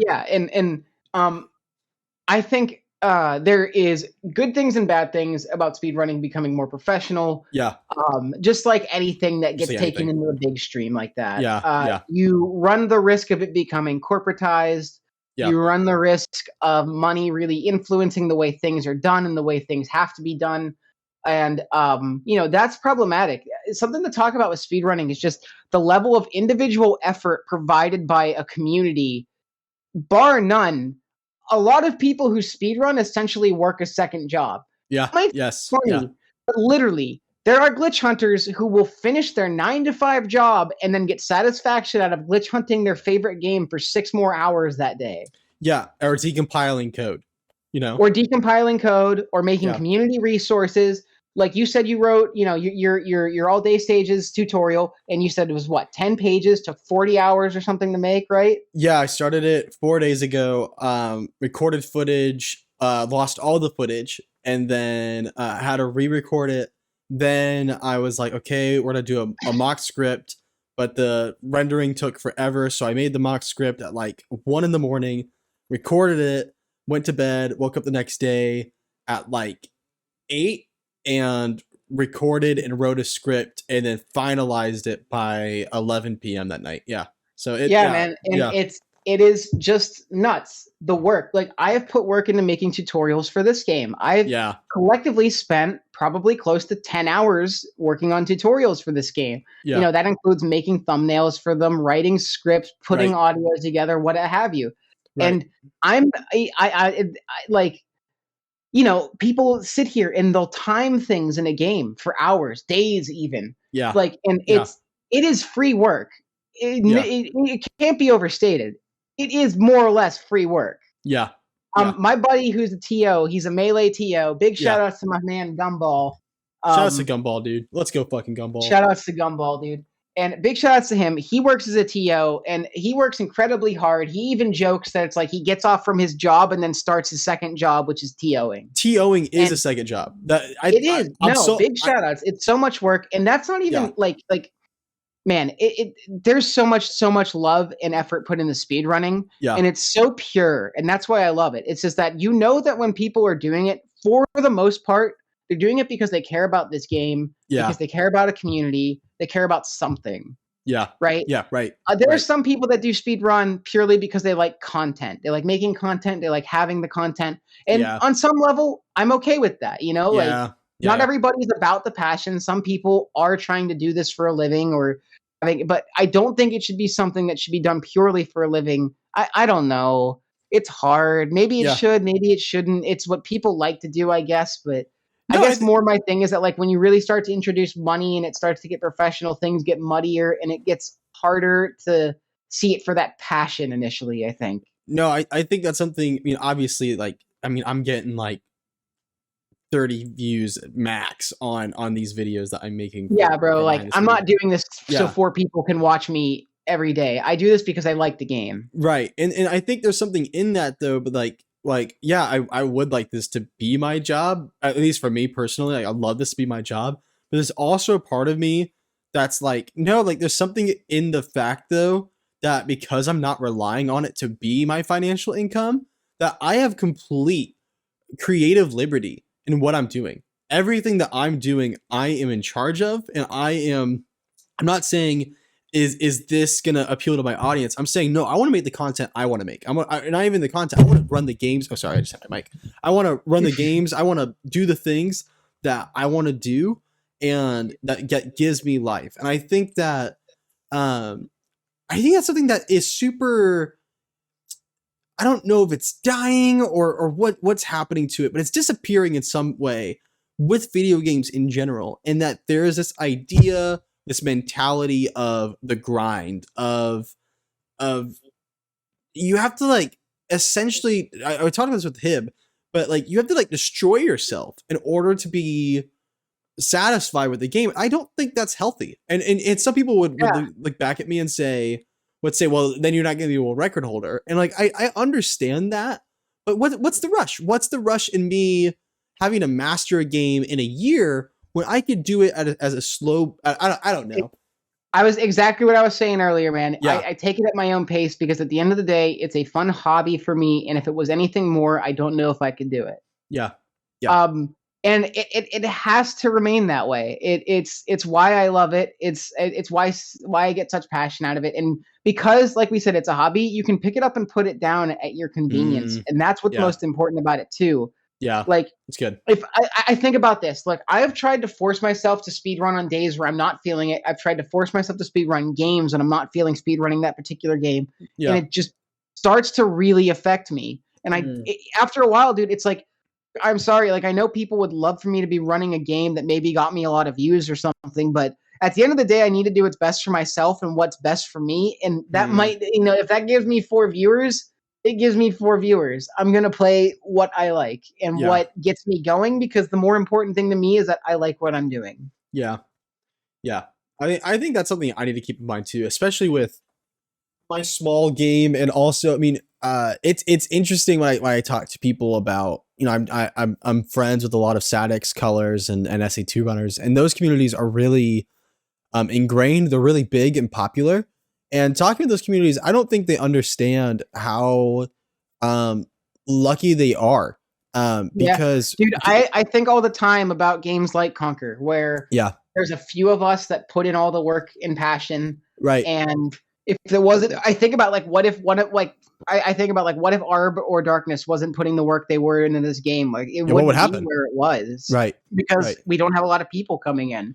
I think there is good things and bad things about speedrunning becoming more professional. Yeah. Just like anything that gets taken into a big stream like that. Yeah. You run the risk of it becoming corporatized. Yeah. You run the risk of money really influencing the way things are done and the way things have to be done. And, that's problematic. Something to talk about with speedrunning is just the level of individual effort provided by a community, bar none. A lot of people who speedrun essentially work a second job. Yeah. Funny, but literally, there are glitch hunters who will finish their 9-to-5 job and then get satisfaction out of glitch hunting their favorite game for 6 more hours that day. Yeah, or decompiling code, or decompiling code, or making community resources. Like you said, you wrote, your all day stages tutorial, and you said it was 10 pages, took 40 hours or something to make, right? Yeah, I started it 4 days ago. Recorded footage, lost all the footage, and then had to re-record it. Then I was like, okay, we're gonna do a mock script, but the rendering took forever, so I made the mock script at like 1 a.m, recorded it, went to bed, woke up the next day at like 8. And recorded and wrote a script and then finalized it by 11 p.m. that night. Yeah. So man. And it is just nuts. The work. Like, I have put work into making tutorials for this game. I've collectively spent probably close to 10 hours working on tutorials for this game. Yeah. That includes making thumbnails for them, writing scripts, putting audio together, what have you. Right. And people sit here and they'll time things in a game for hours, days even. Yeah. It is free work. It can't be overstated. It is more or less free work. Yeah. My buddy who's a TO, he's a melee TO. Big shout outs to my man Gumball. Shout outs to Gumball, dude. Let's go fucking Gumball. Shout outs to Gumball, dude. And big shout outs to him. He works as a TO and he works incredibly hard. He even jokes that it's like he gets off from his job and then starts his second job, which is TOing. TOing is a second job. It is. Big shout outs. It's so much work. And that's not even like man, there's so much love and effort put into speedrunning. Yeah. And it's so pure. And that's why I love it. It's just that that when people are doing it, for the most part, they're doing it because they care about this game, because they care about a community, they care about something. Yeah. Right? Yeah, right. There are some people that do speedrun purely because they like content. They like making content. They like having the content. And on some level, I'm okay with that. Not everybody's about the passion. Some people are trying to do this for a living but I don't think it should be something that should be done purely for a living. I don't know. It's hard. Maybe it should, maybe it shouldn't. It's what people like to do, I guess. But I guess more my thing is that like when you really start to introduce money and it starts to get professional, things get muddier and it gets harder to see it for that passion initially, I think. No, I think that's something, I mean, obviously, I'm getting like 30 views max on these videos that I'm making. Yeah, bro. Like I'm not doing this so 4 people can watch me every day. I do this because I like the game. Right. And I think there's something in that though, but I would like this to be my job, at least for me personally. Like, I love this to be my job, but there's also a part of me that's like, no, like there's something in the fact though, that because I'm not relying on it to be my financial income, that I have complete creative liberty in what I'm doing. Everything that I'm doing, I am in charge of, and I'm not saying is this gonna appeal to my audience. I'm saying no, I want to make the content I want to make. Not even the content. I want to run the games. Oh, sorry, I just had my mic. I want to run the games. I want to do the things that I want to do, and that gives me life. And I think that that's something that is super. I don't know if it's dying or what's happening to it, but it's disappearing in some way with video games in general. And that there is this idea, this mentality of the grind of you have to like essentially, I talked about this with Hib, but like you have to like destroy yourself in order to be satisfied with the game. I don't think that's healthy. And some people would look back at me and would say, well, then you're not going to be a world record holder. And like, I understand that, but what's the rush? What's the rush in me having to master a game in a year when I could do it as a slow, I don't know. I was exactly what I was saying earlier, man. Yeah. I take it at my own pace because at the end of the day, it's a fun hobby for me. And if it was anything more, I don't know if I could do it. Yeah. Yeah. And it has to remain that way. It's why I love it. It's why I get such passion out of it. And because, like we said, it's a hobby, you can pick it up and put it down at your convenience. And that's what's most important about it too. Yeah. Like it's good. If I think about this, like I have tried to force myself to speedrun on days where I'm not feeling it. I've tried to force myself to speedrun games and I'm not feeling speedrunning that particular game. Yeah. And it just starts to really affect me. And after a while, dude, it's like, I'm sorry, like I know people would love for me to be running a game that maybe got me a lot of views or something, but at the end of the day, I need to do what's best for myself and what's best for me. And that might, if that gives me 4 viewers, it gives me 4 viewers. I'm going to play what I like and what gets me going, because the more important thing to me is that I like what I'm doing. Yeah. Yeah. I think that's something I need to keep in mind too, especially with my small game. And also, I mean, it's interesting when I talk to people about, I'm friends with a lot of SADX colors and SA2 runners, and those communities are really ingrained. They're really big and popular. And talking to those communities, I don't think they understand how lucky they are. Because dude, I think all the time about games like Conker, where there's a few of us that put in all the work and passion. Right. And if there wasn't, I think about like, what if I think about like, what if Arb or Darkness wasn't putting the work they were in this game? Like it wouldn't be where it was. Right. Because we don't have a lot of people coming in.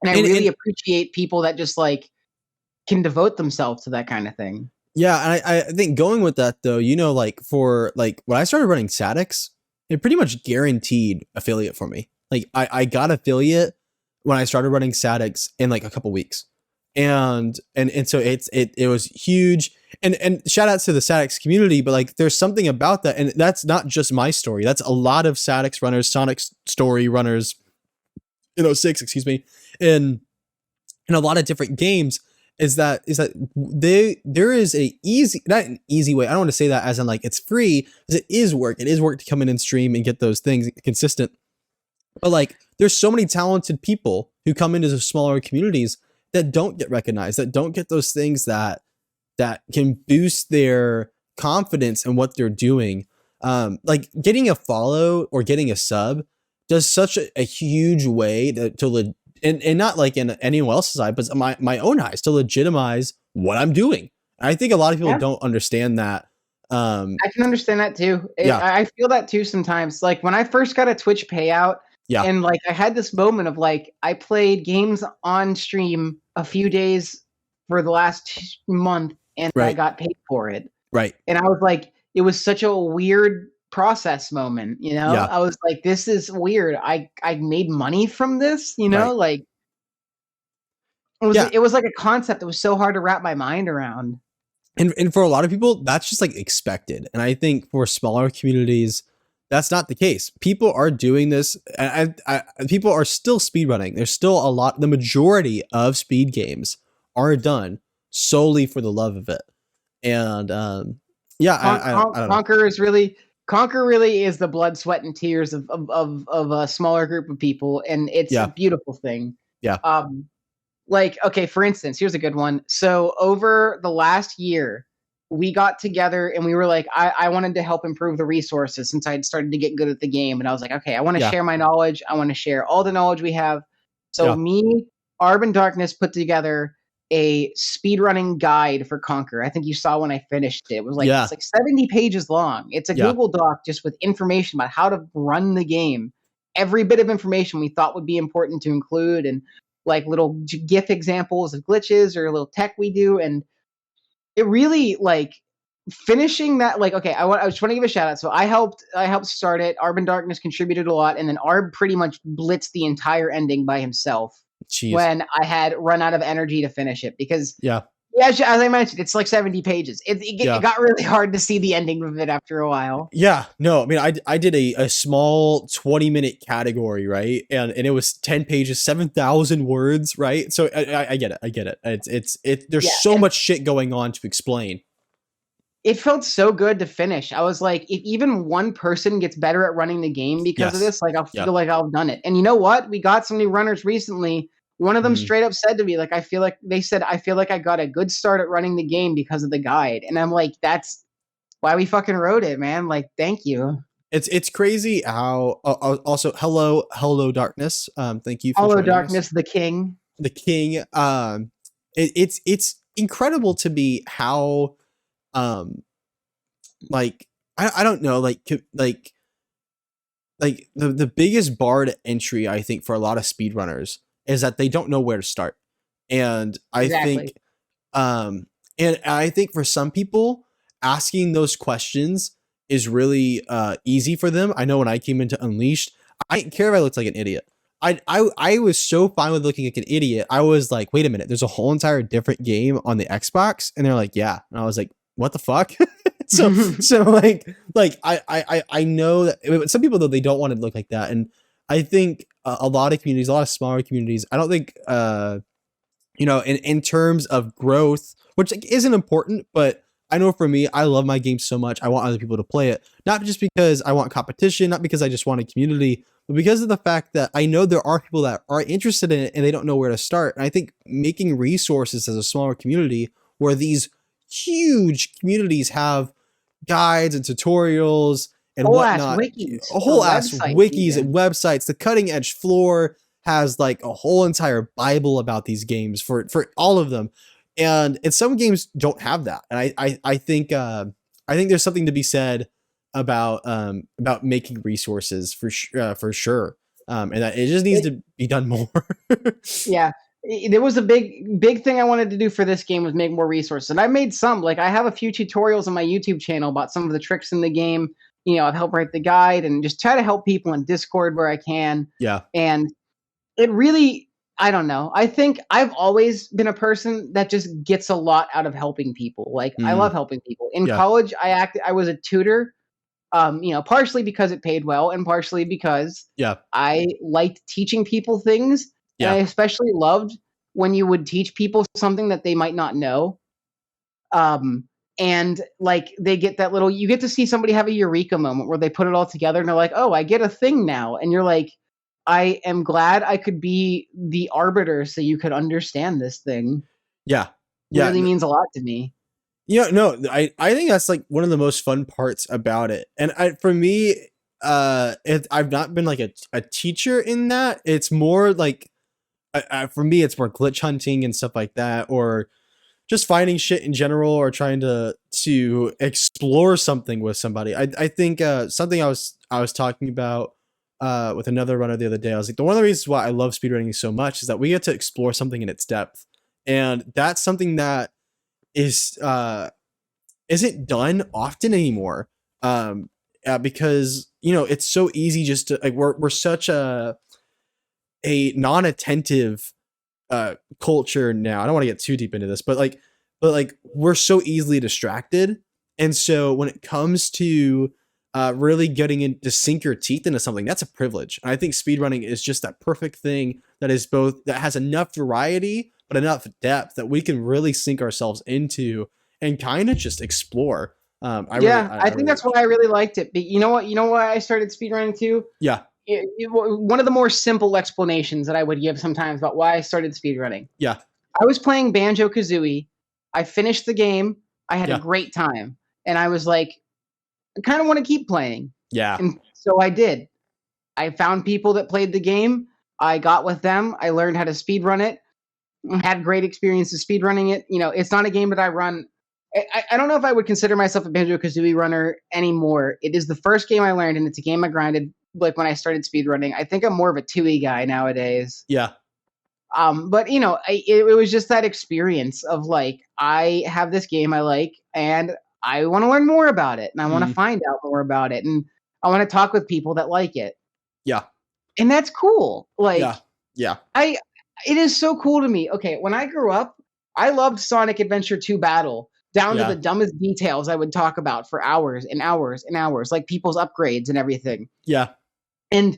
And I really appreciate people that just like can devote themselves to that kind of thing. Yeah. And I think going with that though, like for like when I started running SADX, it pretty much guaranteed affiliate for me. Like I got affiliate when I started running SADX in like a couple weeks. And so it was huge, and shout out to the SADX community, but like there's something about that, and that's not just my story. That's a lot of SADX runners, Sonic story runners, 6, excuse me. And in a lot of different games is that there is a easy, not an easy way. I don't want to say that as in like it's free, because it is work. It is work to come in and stream and get those things consistent. But like there's so many talented people who come into the smaller communities that don't get recognized, that don't get those things that can boost their confidence in what they're doing. Like getting a follow or getting a sub does such a huge way and not like in anyone else's eye, but my own eyes, to legitimize what I'm doing. And I think a lot of people don't understand that. I can understand that too. Yeah. I feel that too sometimes. Like when I first got a Twitch payout, Yeah. and like I had this moment of like I played games on stream a few days for the last month, and I got paid for it. Right. And I was like, it was such a weird process moment, you know? Yeah. I was like, this is weird. I made money from this, you know? Like it was like a concept that was so hard to wrap my mind around. And for a lot of people, that's just like expected. And I think for smaller communities, that's not the case. People are doing this, and people are still speedrunning. There's still a lot. The majority of speed games are done solely for the love of it. And I don't know. Conker really is the blood, sweat, and tears of a smaller group of people, and it's a beautiful thing. Yeah. Like, okay, for instance, here's a good one. So over the last year, we got together and we were like, I wanted to help improve the resources since I had started to get good at the game. And I was like, okay, I want to share my knowledge. I want to share all the knowledge we have. So me, Arb, and Darkness put together a speedrunning guide for Conker. I think you saw when I finished it. It was like, it's like 70 pages long. It's a Google Doc just with information about how to run the game. Every bit of information we thought would be important to include, and like little GIF examples of glitches or a little tech we do. And it really, like, finishing that, like, okay, I just want to give a shout out. So I helped start it. Arb and Darkness contributed a lot, and then Arb pretty much blitzed the entire ending by himself. Jeez. When I had run out of energy to finish it, because as I mentioned, it's like 70 pages. It got really hard to see the ending of it after a while. Yeah, no, I mean, I did a small 20-minute category, right? And it was 10 pages, 7,000 words, right? So I get it. It's there's so much shit going on to explain. It felt so good to finish. I was like, if even one person gets better at running the game because of this, like, I'll feel like I've done it. And you know what? We got some new runners recently. One of them straight up said to me, like, I feel like I got a good start at running the game because of the guide. And I'm like, that's why we fucking wrote it, man. Like, thank you. It's crazy how also hello Darkness. Thank you for hello Darkness, the king. The king. It's incredible to me how like I don't know, like the biggest bar to entry, I think, for a lot of speedrunners is that they don't know where to start. And I think for some people, asking those questions is really easy for them. I know when I came into Unleashed, I didn't care if I looked like an idiot. I was so fine with looking like an idiot. I was like, wait a minute, there's a whole entire different game on the Xbox, and they're like, yeah, and I was like, what the fuck? so like I know that some people, though, they don't want to look like that, and I think a lot of communities, a lot of smaller communities, I don't think in terms of growth, which isn't important, but I know for me, I love my game so much. I want other people to play it, not just because I want competition, not because I just want a community, but because of the fact that I know there are people that are interested in it and they don't know where to start. And I think making resources as a smaller community, where these huge communities have guides and tutorials and whatnot, whole ass wikis and websites. The cutting edge floor has like a whole entire Bible about these games for all of them. And some games don't have that. And I think there's something to be said about making resources for sure. And that it just needs to be done more. Yeah. There was a big thing I wanted to do for this game was make more resources. And I made some. Like, I have a few tutorials on my YouTube channel about some of the tricks in the game. You know, I've helped write the guide and just try to help people in Discord where I can. Yeah. And it really, I don't know. I think I've always been a person that just gets a lot out of helping people. Like, I love helping people. In college, I was a tutor, partially because it paid well and partially because I liked teaching people things. And I especially loved when you would teach people something that they might not know. And like they get that little, you get to see somebody have a eureka moment where they put it all together and they're like, oh, I get a thing now. And you're like, I am glad I could be the arbiter so you could understand this thing. Yeah. It really means a lot to me. Yeah, no, I think that's like one of the most fun parts about it. And for me, I've not been like a teacher in that. It's more like, for me, it's more glitch hunting and stuff like that, or just finding shit in general, or trying to explore something with somebody. I think something I was talking about with another runner the other day. I was like, one of the reasons why I love speedrunning so much is that we get to explore something in its depth, and that's something that is isn't done often anymore. Because it's so easy just to like we're such a non-attentive culture now. I don't want to get too deep into this, but like we're so easily distracted. And so when it comes to really getting in to sink your teeth into something, that's a privilege. And I think speedrunning is just that perfect thing that is both, that has enough variety but enough depth that we can really sink ourselves into and kind of just explore. I think that's why I really liked it. But you know what? You know why I started speedrunning too? Yeah. One of the more simple explanations that I would give sometimes about why I started speedrunning. Yeah. I was playing Banjo-Kazooie. I finished the game. I had a great time. And I was like, I kind of want to keep playing. Yeah. And so I did. I found people that played the game. I got with them. I learned how to speedrun it. Had great experiences speedrunning it. It's not a game that I run. I don't know if I would consider myself a Banjo-Kazooie runner anymore. It is the first game I learned, and it's a game I grinded like when I started speedrunning. I think I'm more of a 2E guy nowadays. Yeah. But it was just that experience of like, I have this game I like, and I want to learn more about it, and I want to find out more about it, and I want to talk with people that like it. Yeah. And that's cool. Like, yeah. It is so cool to me. Okay, when I grew up, I loved Sonic Adventure 2 Battle, down to the dumbest details I would talk about for hours and hours and hours, like people's upgrades and everything. Yeah. And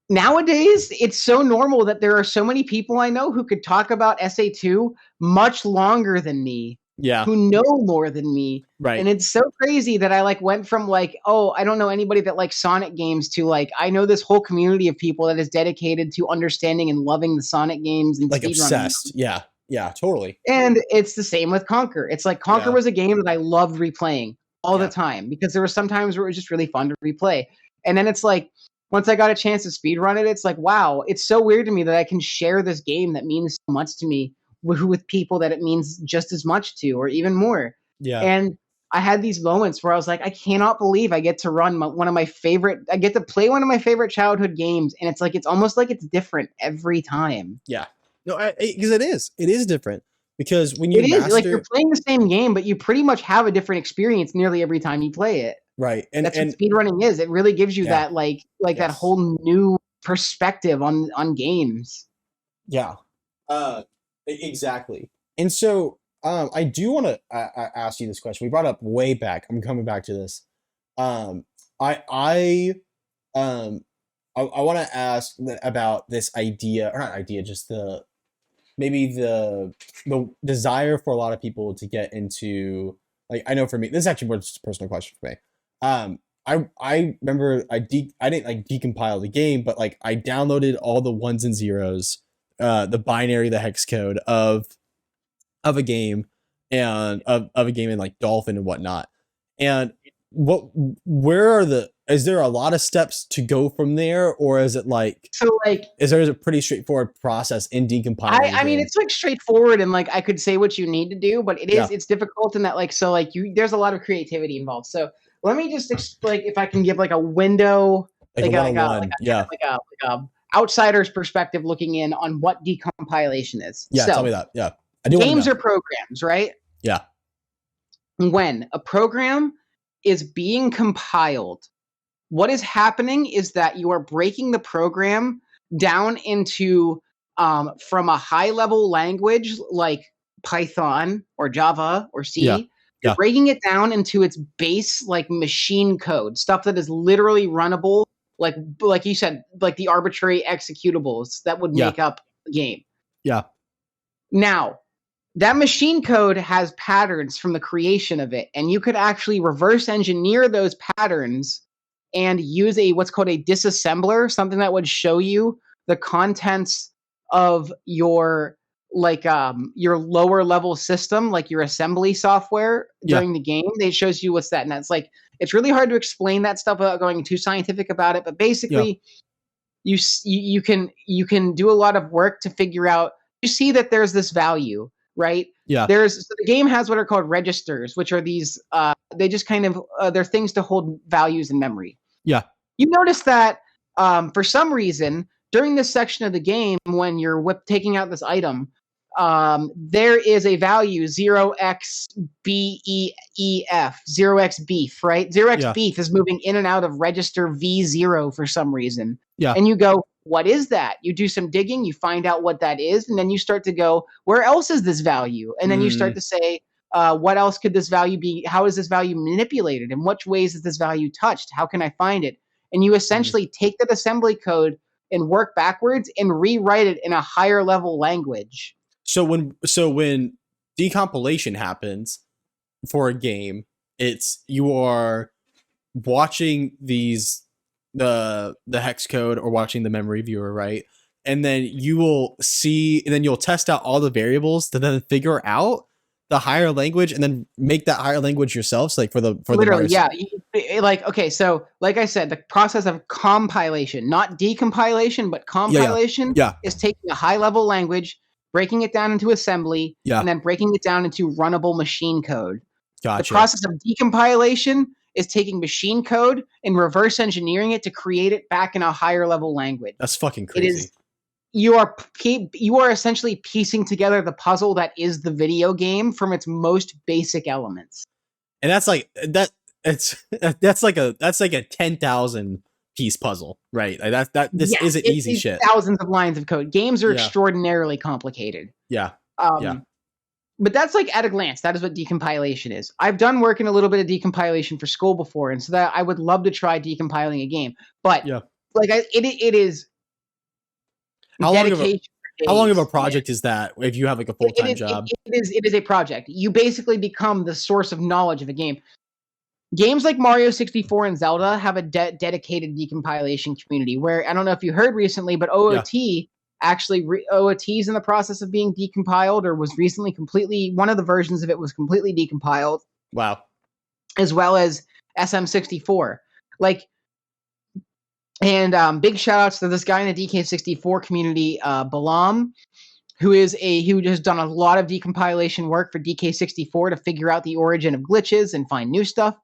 nowadays, it's so normal that there are so many people I know who could talk about SA2 much longer than me. Yeah. Who know more than me. Right. And it's so crazy that I like went from like, oh, I don't know anybody that likes Sonic games to like, I know this whole community of people that is dedicated to understanding and loving the Sonic games and like obsessed. Yeah. Yeah, totally. And it's the same with Conker. It's like Conker was a game that I loved replaying all the time because there were some times where it was just really fun to replay. And then it's like, once I got a chance to speedrun it, it's like, wow, it's so weird to me that I can share this game that means so much to me with people that it means just as much to, or even more. Yeah. And I had these moments where I was like, I cannot believe I get to run I get to play one of my favorite childhood games. And it's like, it's almost like it's different every time. Yeah. No, because it is different. Because when you is like you're playing the same game, but you pretty much have a different experience nearly every time you play it. Right. And that's what speedrunning is. It really gives you that that whole new perspective on games. Yeah. Exactly. And so I do want to ask you this question. We brought up way back. I'm coming back to this. I want to ask about this idea, or not idea, just the desire for a lot of people to get into, like, I know for me, this is actually more just a personal question for me. I remember I didn't like decompile the game, but like I downloaded all the ones and zeros, the binary, the hex code of a game, and of a game in like Dolphin and whatnot. And is there a lot of steps to go from there, or is it like, is there a pretty straightforward process in decompiling? I mean, it's like straightforward, and like I could say what you need to do, but it's difficult in that there's a lot of creativity involved. So let me just if I can give like a window, like a outsider's perspective looking in on what decompilation is. Yeah, so, tell me that. Yeah, games are programs, right? Yeah. When a program is being compiled, what is happening is that you are breaking the program down into from a high level language like Python or Java or C. Yeah. You're breaking it down into its base like machine code, stuff that is literally runnable, like you said, like the arbitrary executables that would make up a game. Yeah. Now, that machine code has patterns from the creation of it, and you could actually reverse engineer those patterns and use what's called a disassembler, something that would show you the contents of your lower level system, like your assembly software during the game. It shows you what's that, and that's like, it's really hard to explain that stuff without going too scientific about it. But basically, you can do a lot of work to figure out. You see that there's this value, right? Yeah. So the game has what are called registers, which are these. They just kind of they're things to hold values in memory. Yeah. You notice that for some reason during this section of the game, when you're taking out this item, there is a value 0xBEEF, 0x beef, right? 0x beef is moving in and out of register V0 for some reason. Yeah. And you go, what is that? You do some digging, you find out what that is, and then you start to go, where else is this value? And then you start to say, what else could this value be? How is this value manipulated? In which ways is this value touched? How can I find it? And you essentially take that assembly code and work backwards and rewrite it in a higher level language. So when decompilation happens for a game, it's you are watching the hex code or watching the memory viewer, right? And then you'll test out all the variables to then figure out the higher language and then make that higher language yourself. So like for the literally, yeah. Okay, so like I said, the process of compilation, not decompilation, but compilation is taking a high level language, breaking it down into assembly, and then breaking it down into runnable machine code. Gotcha. The process of decompilation is taking machine code and reverse engineering it to create it back in a higher level language. That's fucking crazy. You are essentially piecing together the puzzle that is the video game from its most basic elements. And that's like that. That's like a 10,000 piece puzzle, right? Like this isn't easy shit. Thousands of lines of code. Games are extraordinarily complicated. Yeah. But that's like at a glance. That is what decompilation is. I've done work in a little bit of decompilation for school before, and so that I would love to try decompiling a game. But it is. How long of a project is that if you have like a full-time job? It is a project. You basically become the source of knowledge of a game. Games like Mario 64 and Zelda have a dedicated decompilation community where, I don't know if you heard recently, but OOT actually OOT is in the process of being decompiled, or was recently one of the versions of it was completely decompiled. Wow. As well as SM64. And big shout outs to this guy in the DK64 community, Balam, who has done a lot of decompilation work for DK64 to figure out the origin of glitches and find new stuff.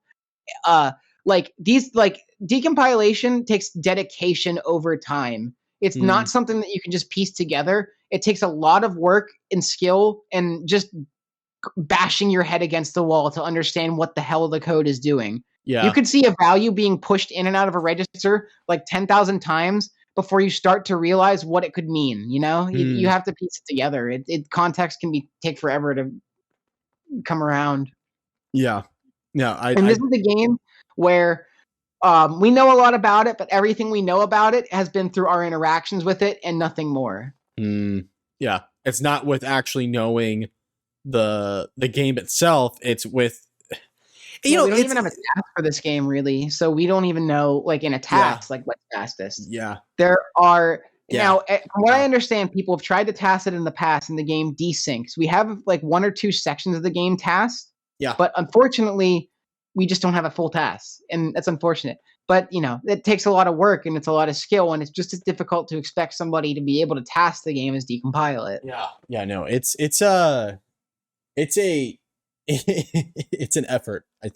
Decompilation takes dedication over time. It's not something that you can just piece together. It takes a lot of work and skill and just bashing your head against the wall to understand what the hell the code is doing. Yeah. You could see a value being pushed in and out of a register like 10,000 times before you start to realize what it could mean. You know, you have to piece it together. Context can take forever to come around. Yeah. No, this is a game where we know a lot about it, but everything we know about it has been through our interactions with it and nothing more. Yeah. It's not with actually knowing the game itself. It's with, we don't even have a task for this game, really. So we don't even know, like in a task, like what's fastest. Yeah. There are now, from what I understand, people have tried to task it in the past, and the game desyncs. We have like one or two sections of the game tasked. Yeah. But unfortunately, we just don't have a full task, and that's unfortunate. But it takes a lot of work and it's a lot of skill, and it's just as difficult to expect somebody to be able to task the game as decompile it. Yeah. Yeah. No, it's an effort. I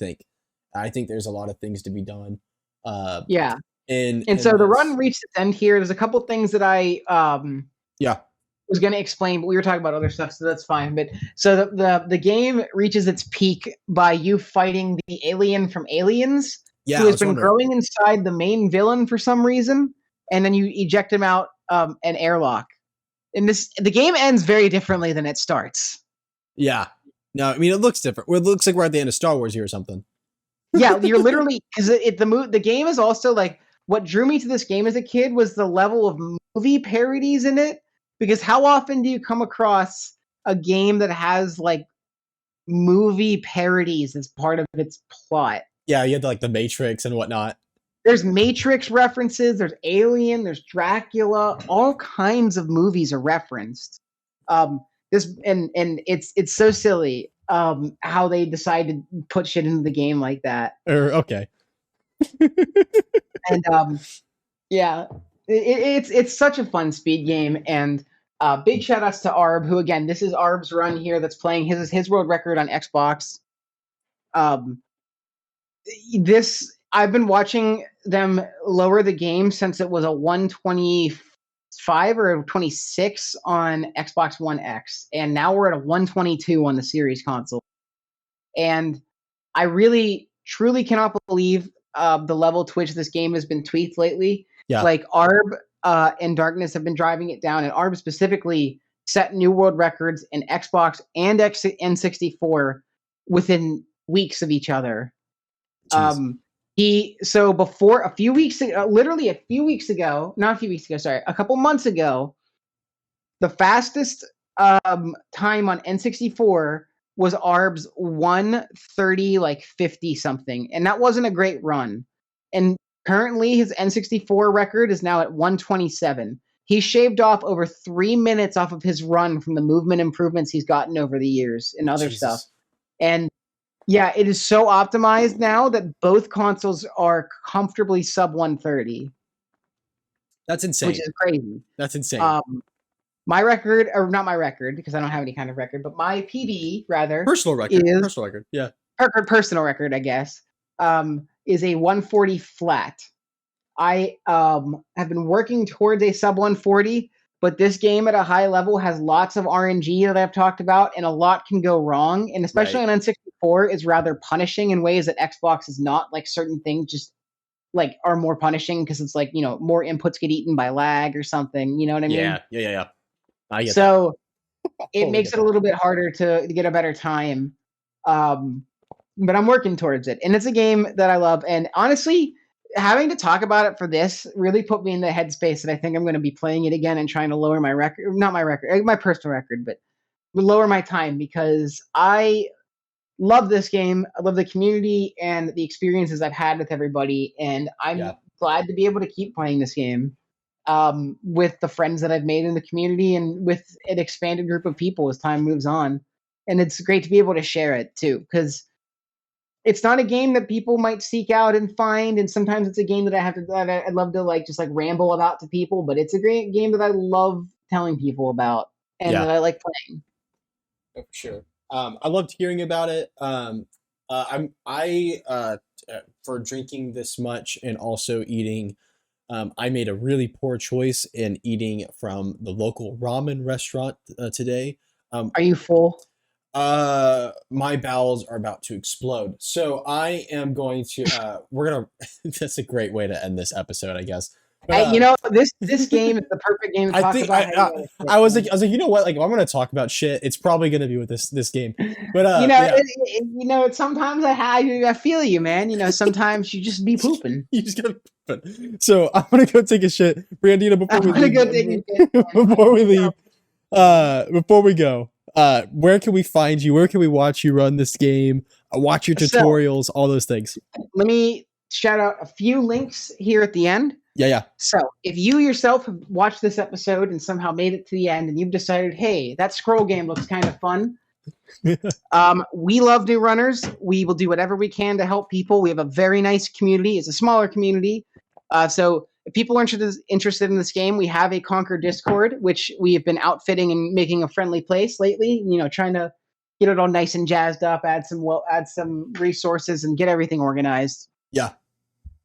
think there's a lot of things to be done. And so the run reached its end here. There's a couple things that I was going to explain, but we were talking about other stuff, so that's fine. But so the game reaches its peak by you fighting the alien from Aliens, who has been growing inside the main villain for some reason, and then you eject him out an airlock. And the game ends very differently than it starts. Yeah. No, I mean, it looks different. It looks like we're at the end of Star Wars here or something. Yeah, you're literally, because the game is also like, what drew me to this game as a kid was the level of movie parodies in it. Because how often do you come across a game that has like movie parodies as part of its plot. Yeah, you had like the Matrix and whatnot. There's Matrix references, there's Alien, there's Dracula, all kinds of movies are referenced. This and it's so silly how they decide to put shit into the game like that. Okay. And yeah, it's such a fun speed game. And big shout outs to Arb, who again, this is Arb's run here that's playing his world record on Xbox. This I've been watching them lower the game since it was a 125 or 26 on Xbox One X, and now we're at a 122 on the Series console. And I really, truly cannot believe the level to which this game has been tweaked lately. Yeah. Like Arb and Darkness have been driving it down, and Arb specifically set new world records in Xbox and N64 within weeks of each other. Jeez. Before a few weeks ago, literally a couple months ago, the fastest time on N64 was Arb's 130 like 50 something, and that wasn't a great run. And currently his N64 record is now at 127. He shaved off over 3 minutes off of his run from the movement improvements he's gotten over the years and other stuff. And yeah, it is so optimized now that both consoles are comfortably sub 130. That's insane. Which is crazy. That's insane. My record, or not my record, because I don't have any kind of record, but my PB, rather. Personal record. Yeah. Personal record, I guess, is a 140 flat. I have been working towards a sub 140, but this game at a high level has lots of RNG that I've talked about, and a lot can go wrong. And especially on N64 is rather punishing in ways that Xbox is not. Like certain things just like are more punishing because it's like, more inputs get eaten by lag or something. You know what I mean? Yeah. I get so it makes it a little bit harder to get a better time. But I'm working towards it. And it's a game that I love. And honestly, having to talk about it for this really put me in the headspace that I think I'm going to be playing it again and trying to lower my record, not my record, my personal record, but lower my time, because I love this game. I love the community and the experiences I've had with everybody. And I'm glad to be able to keep playing this game with the friends that I've made in the community and with an expanded group of people as time moves on. And it's great to be able to share it too, because it's not a game that people might seek out and find, and sometimes it's a game that I'd love to like just like ramble about to people, but it's a great game that I love telling people about and that I like playing. For sure. I loved hearing about it. For drinking this much and also eating, I made a really poor choice in eating from the local ramen restaurant today. Are you full? My bowels are about to explode. So I am going to, that's a great way to end this episode, I guess. But, this game is the perfect game to talk about. I was like, you know what? Like, if I'm going to talk about shit, it's probably going to be with this game. But sometimes I feel you, man. Sometimes you just be pooping. You just gotta poop. So I'm gonna go take a shit, Brandino. Before we go, where can we find you? Where can we watch you run this game? Watch your tutorials, all those things. Let me shout out a few links here at the end. Yeah. So if you yourself have watched this episode and somehow made it to the end and you've decided, hey, that scroll game looks kind of fun. We love new runners. We will do whatever we can to help people. We have a very nice community. It's a smaller community. So if people are interested in this game, we have a Conker Discord, which we have been outfitting and making a friendly place lately, trying to get it all nice and jazzed up, add some resources and get everything organized. Yeah.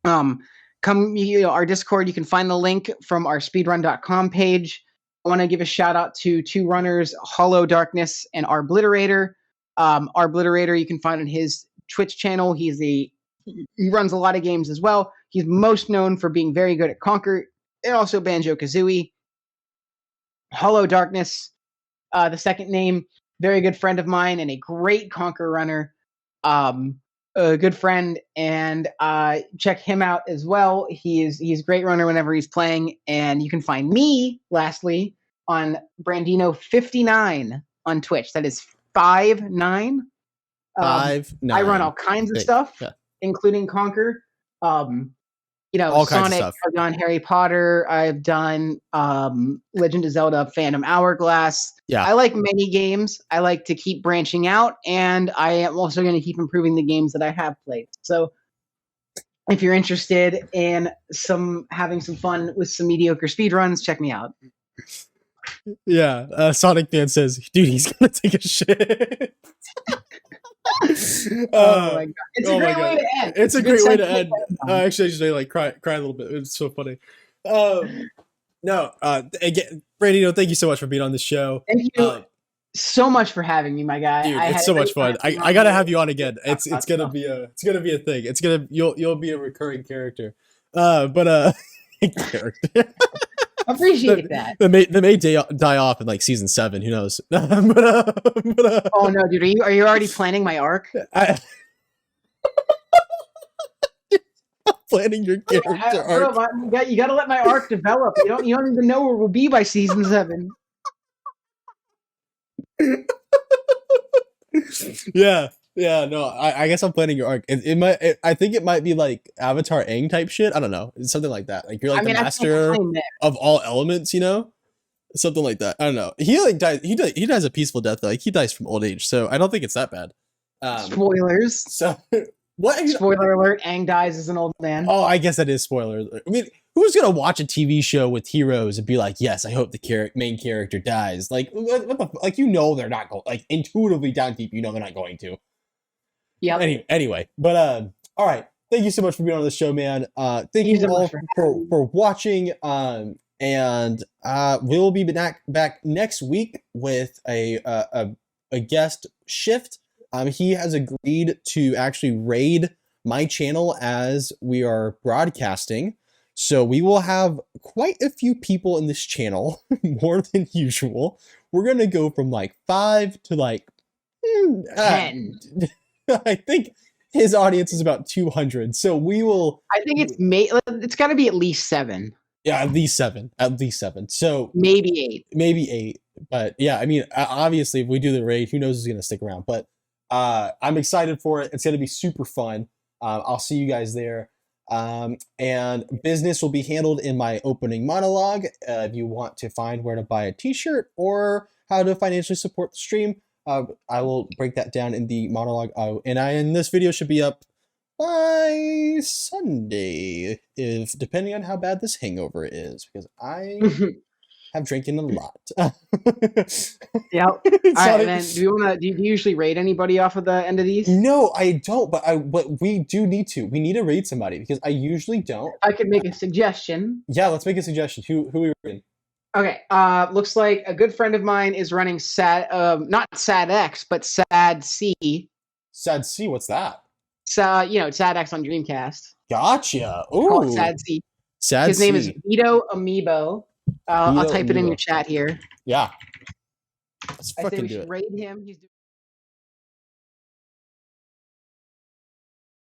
Our Discord, you can find the link from our speedrun.com page. I want to give a shout out to two runners, Hollow Darkness and Arbliterator. Arbliterator, you can find on his Twitch channel. He runs a lot of games as well. He's most known for being very good at Conker and also Banjo-Kazooie. Hollow Darkness, the second name, very good friend of mine and a great Conker runner. A good friend, and check him out as well. He's a great runner whenever he's playing. And you can find me, lastly, on Brandino 59 on Twitch. That is 59. 5'9". I run all kinds of stuff, including Conker. All kinds of Sonic, stuff. I've done Harry Potter, I've done Legend of Zelda, Phantom Hourglass. Yeah. I like many games. I like to keep branching out, and I am also going to keep improving the games that I have played. So if you're interested in having some fun with some mediocre speedruns, check me out. Yeah, Sonic fan says, dude, he's gonna take a shit. Oh my god! It's a great way to end. It's a great way to end. Actually, I just like cry a little bit. It's so funny. No, again, Brandino, thank you so much for being on the show. Thank you so much for having me, my guy. Dude, it's so much fun. I gotta have you on again. It's gonna be a thing. You'll be a recurring character. Character. Appreciate that. They may die off in like season 7. Who knows? Oh no, dude! Are you already planning my arc? I'm planning your character arc. Bro, you got to let my arc develop. You don't even know where we'll be by season 7. Yeah. No, I guess I'm planning your arc. I think it might be like Avatar Aang type shit. I don't know. It's something like that. Like you're like the master of all elements, you know? Something like that. I don't know. He like dies. He dies a peaceful death. Like he dies from old age. So I don't think it's that bad. Spoilers. So what? Spoiler alert! Aang dies as an old man. Oh, I guess that is spoiler alert. I mean, who's gonna watch a TV show with heroes and be like, "Yes, I hope the main character dies"? Like, what the like? You know they're not going. Like intuitively down deep, you know they're not going to. Yeah. Anyway, but all right. Thank you so much for being on the show, man. Thank you all for watching. And we'll be back next week with a guest Shift. He has agreed to actually raid my channel as we are broadcasting. So we will have quite a few people in this channel, more than usual. We're going to go from like 5 to like 10. I think his audience is about 200. So we will... I think it's got to be at least 7. Yeah, at least 7. So maybe 8. But yeah, I mean, obviously, if we do the raid, who knows who's going to stick around. But I'm excited for it. It's going to be super fun. I'll see you guys there. And business will be handled in my opening monologue. If you want to find where to buy a t-shirt or how to financially support the stream, I will break that down in the monologue. And this video should be up by Sunday, depending on how bad this hangover is, because I have drinking a lot. Yeah. All right, man. Do you usually rate anybody off of the end of these? No, I don't. But we do need to. We need to rate somebody because I usually don't. I could make a suggestion. Yeah, let's make a suggestion. Who are we rating? Okay. Looks like a good friend of mine is running not Sad X, but Sad C. Sad C. What's that? So Sad X on Dreamcast. Gotcha. Ooh. Sad C. His name is Vito Amiibo. I'll type it in your chat here. Yeah. Let's fucking do it. Raid him. He's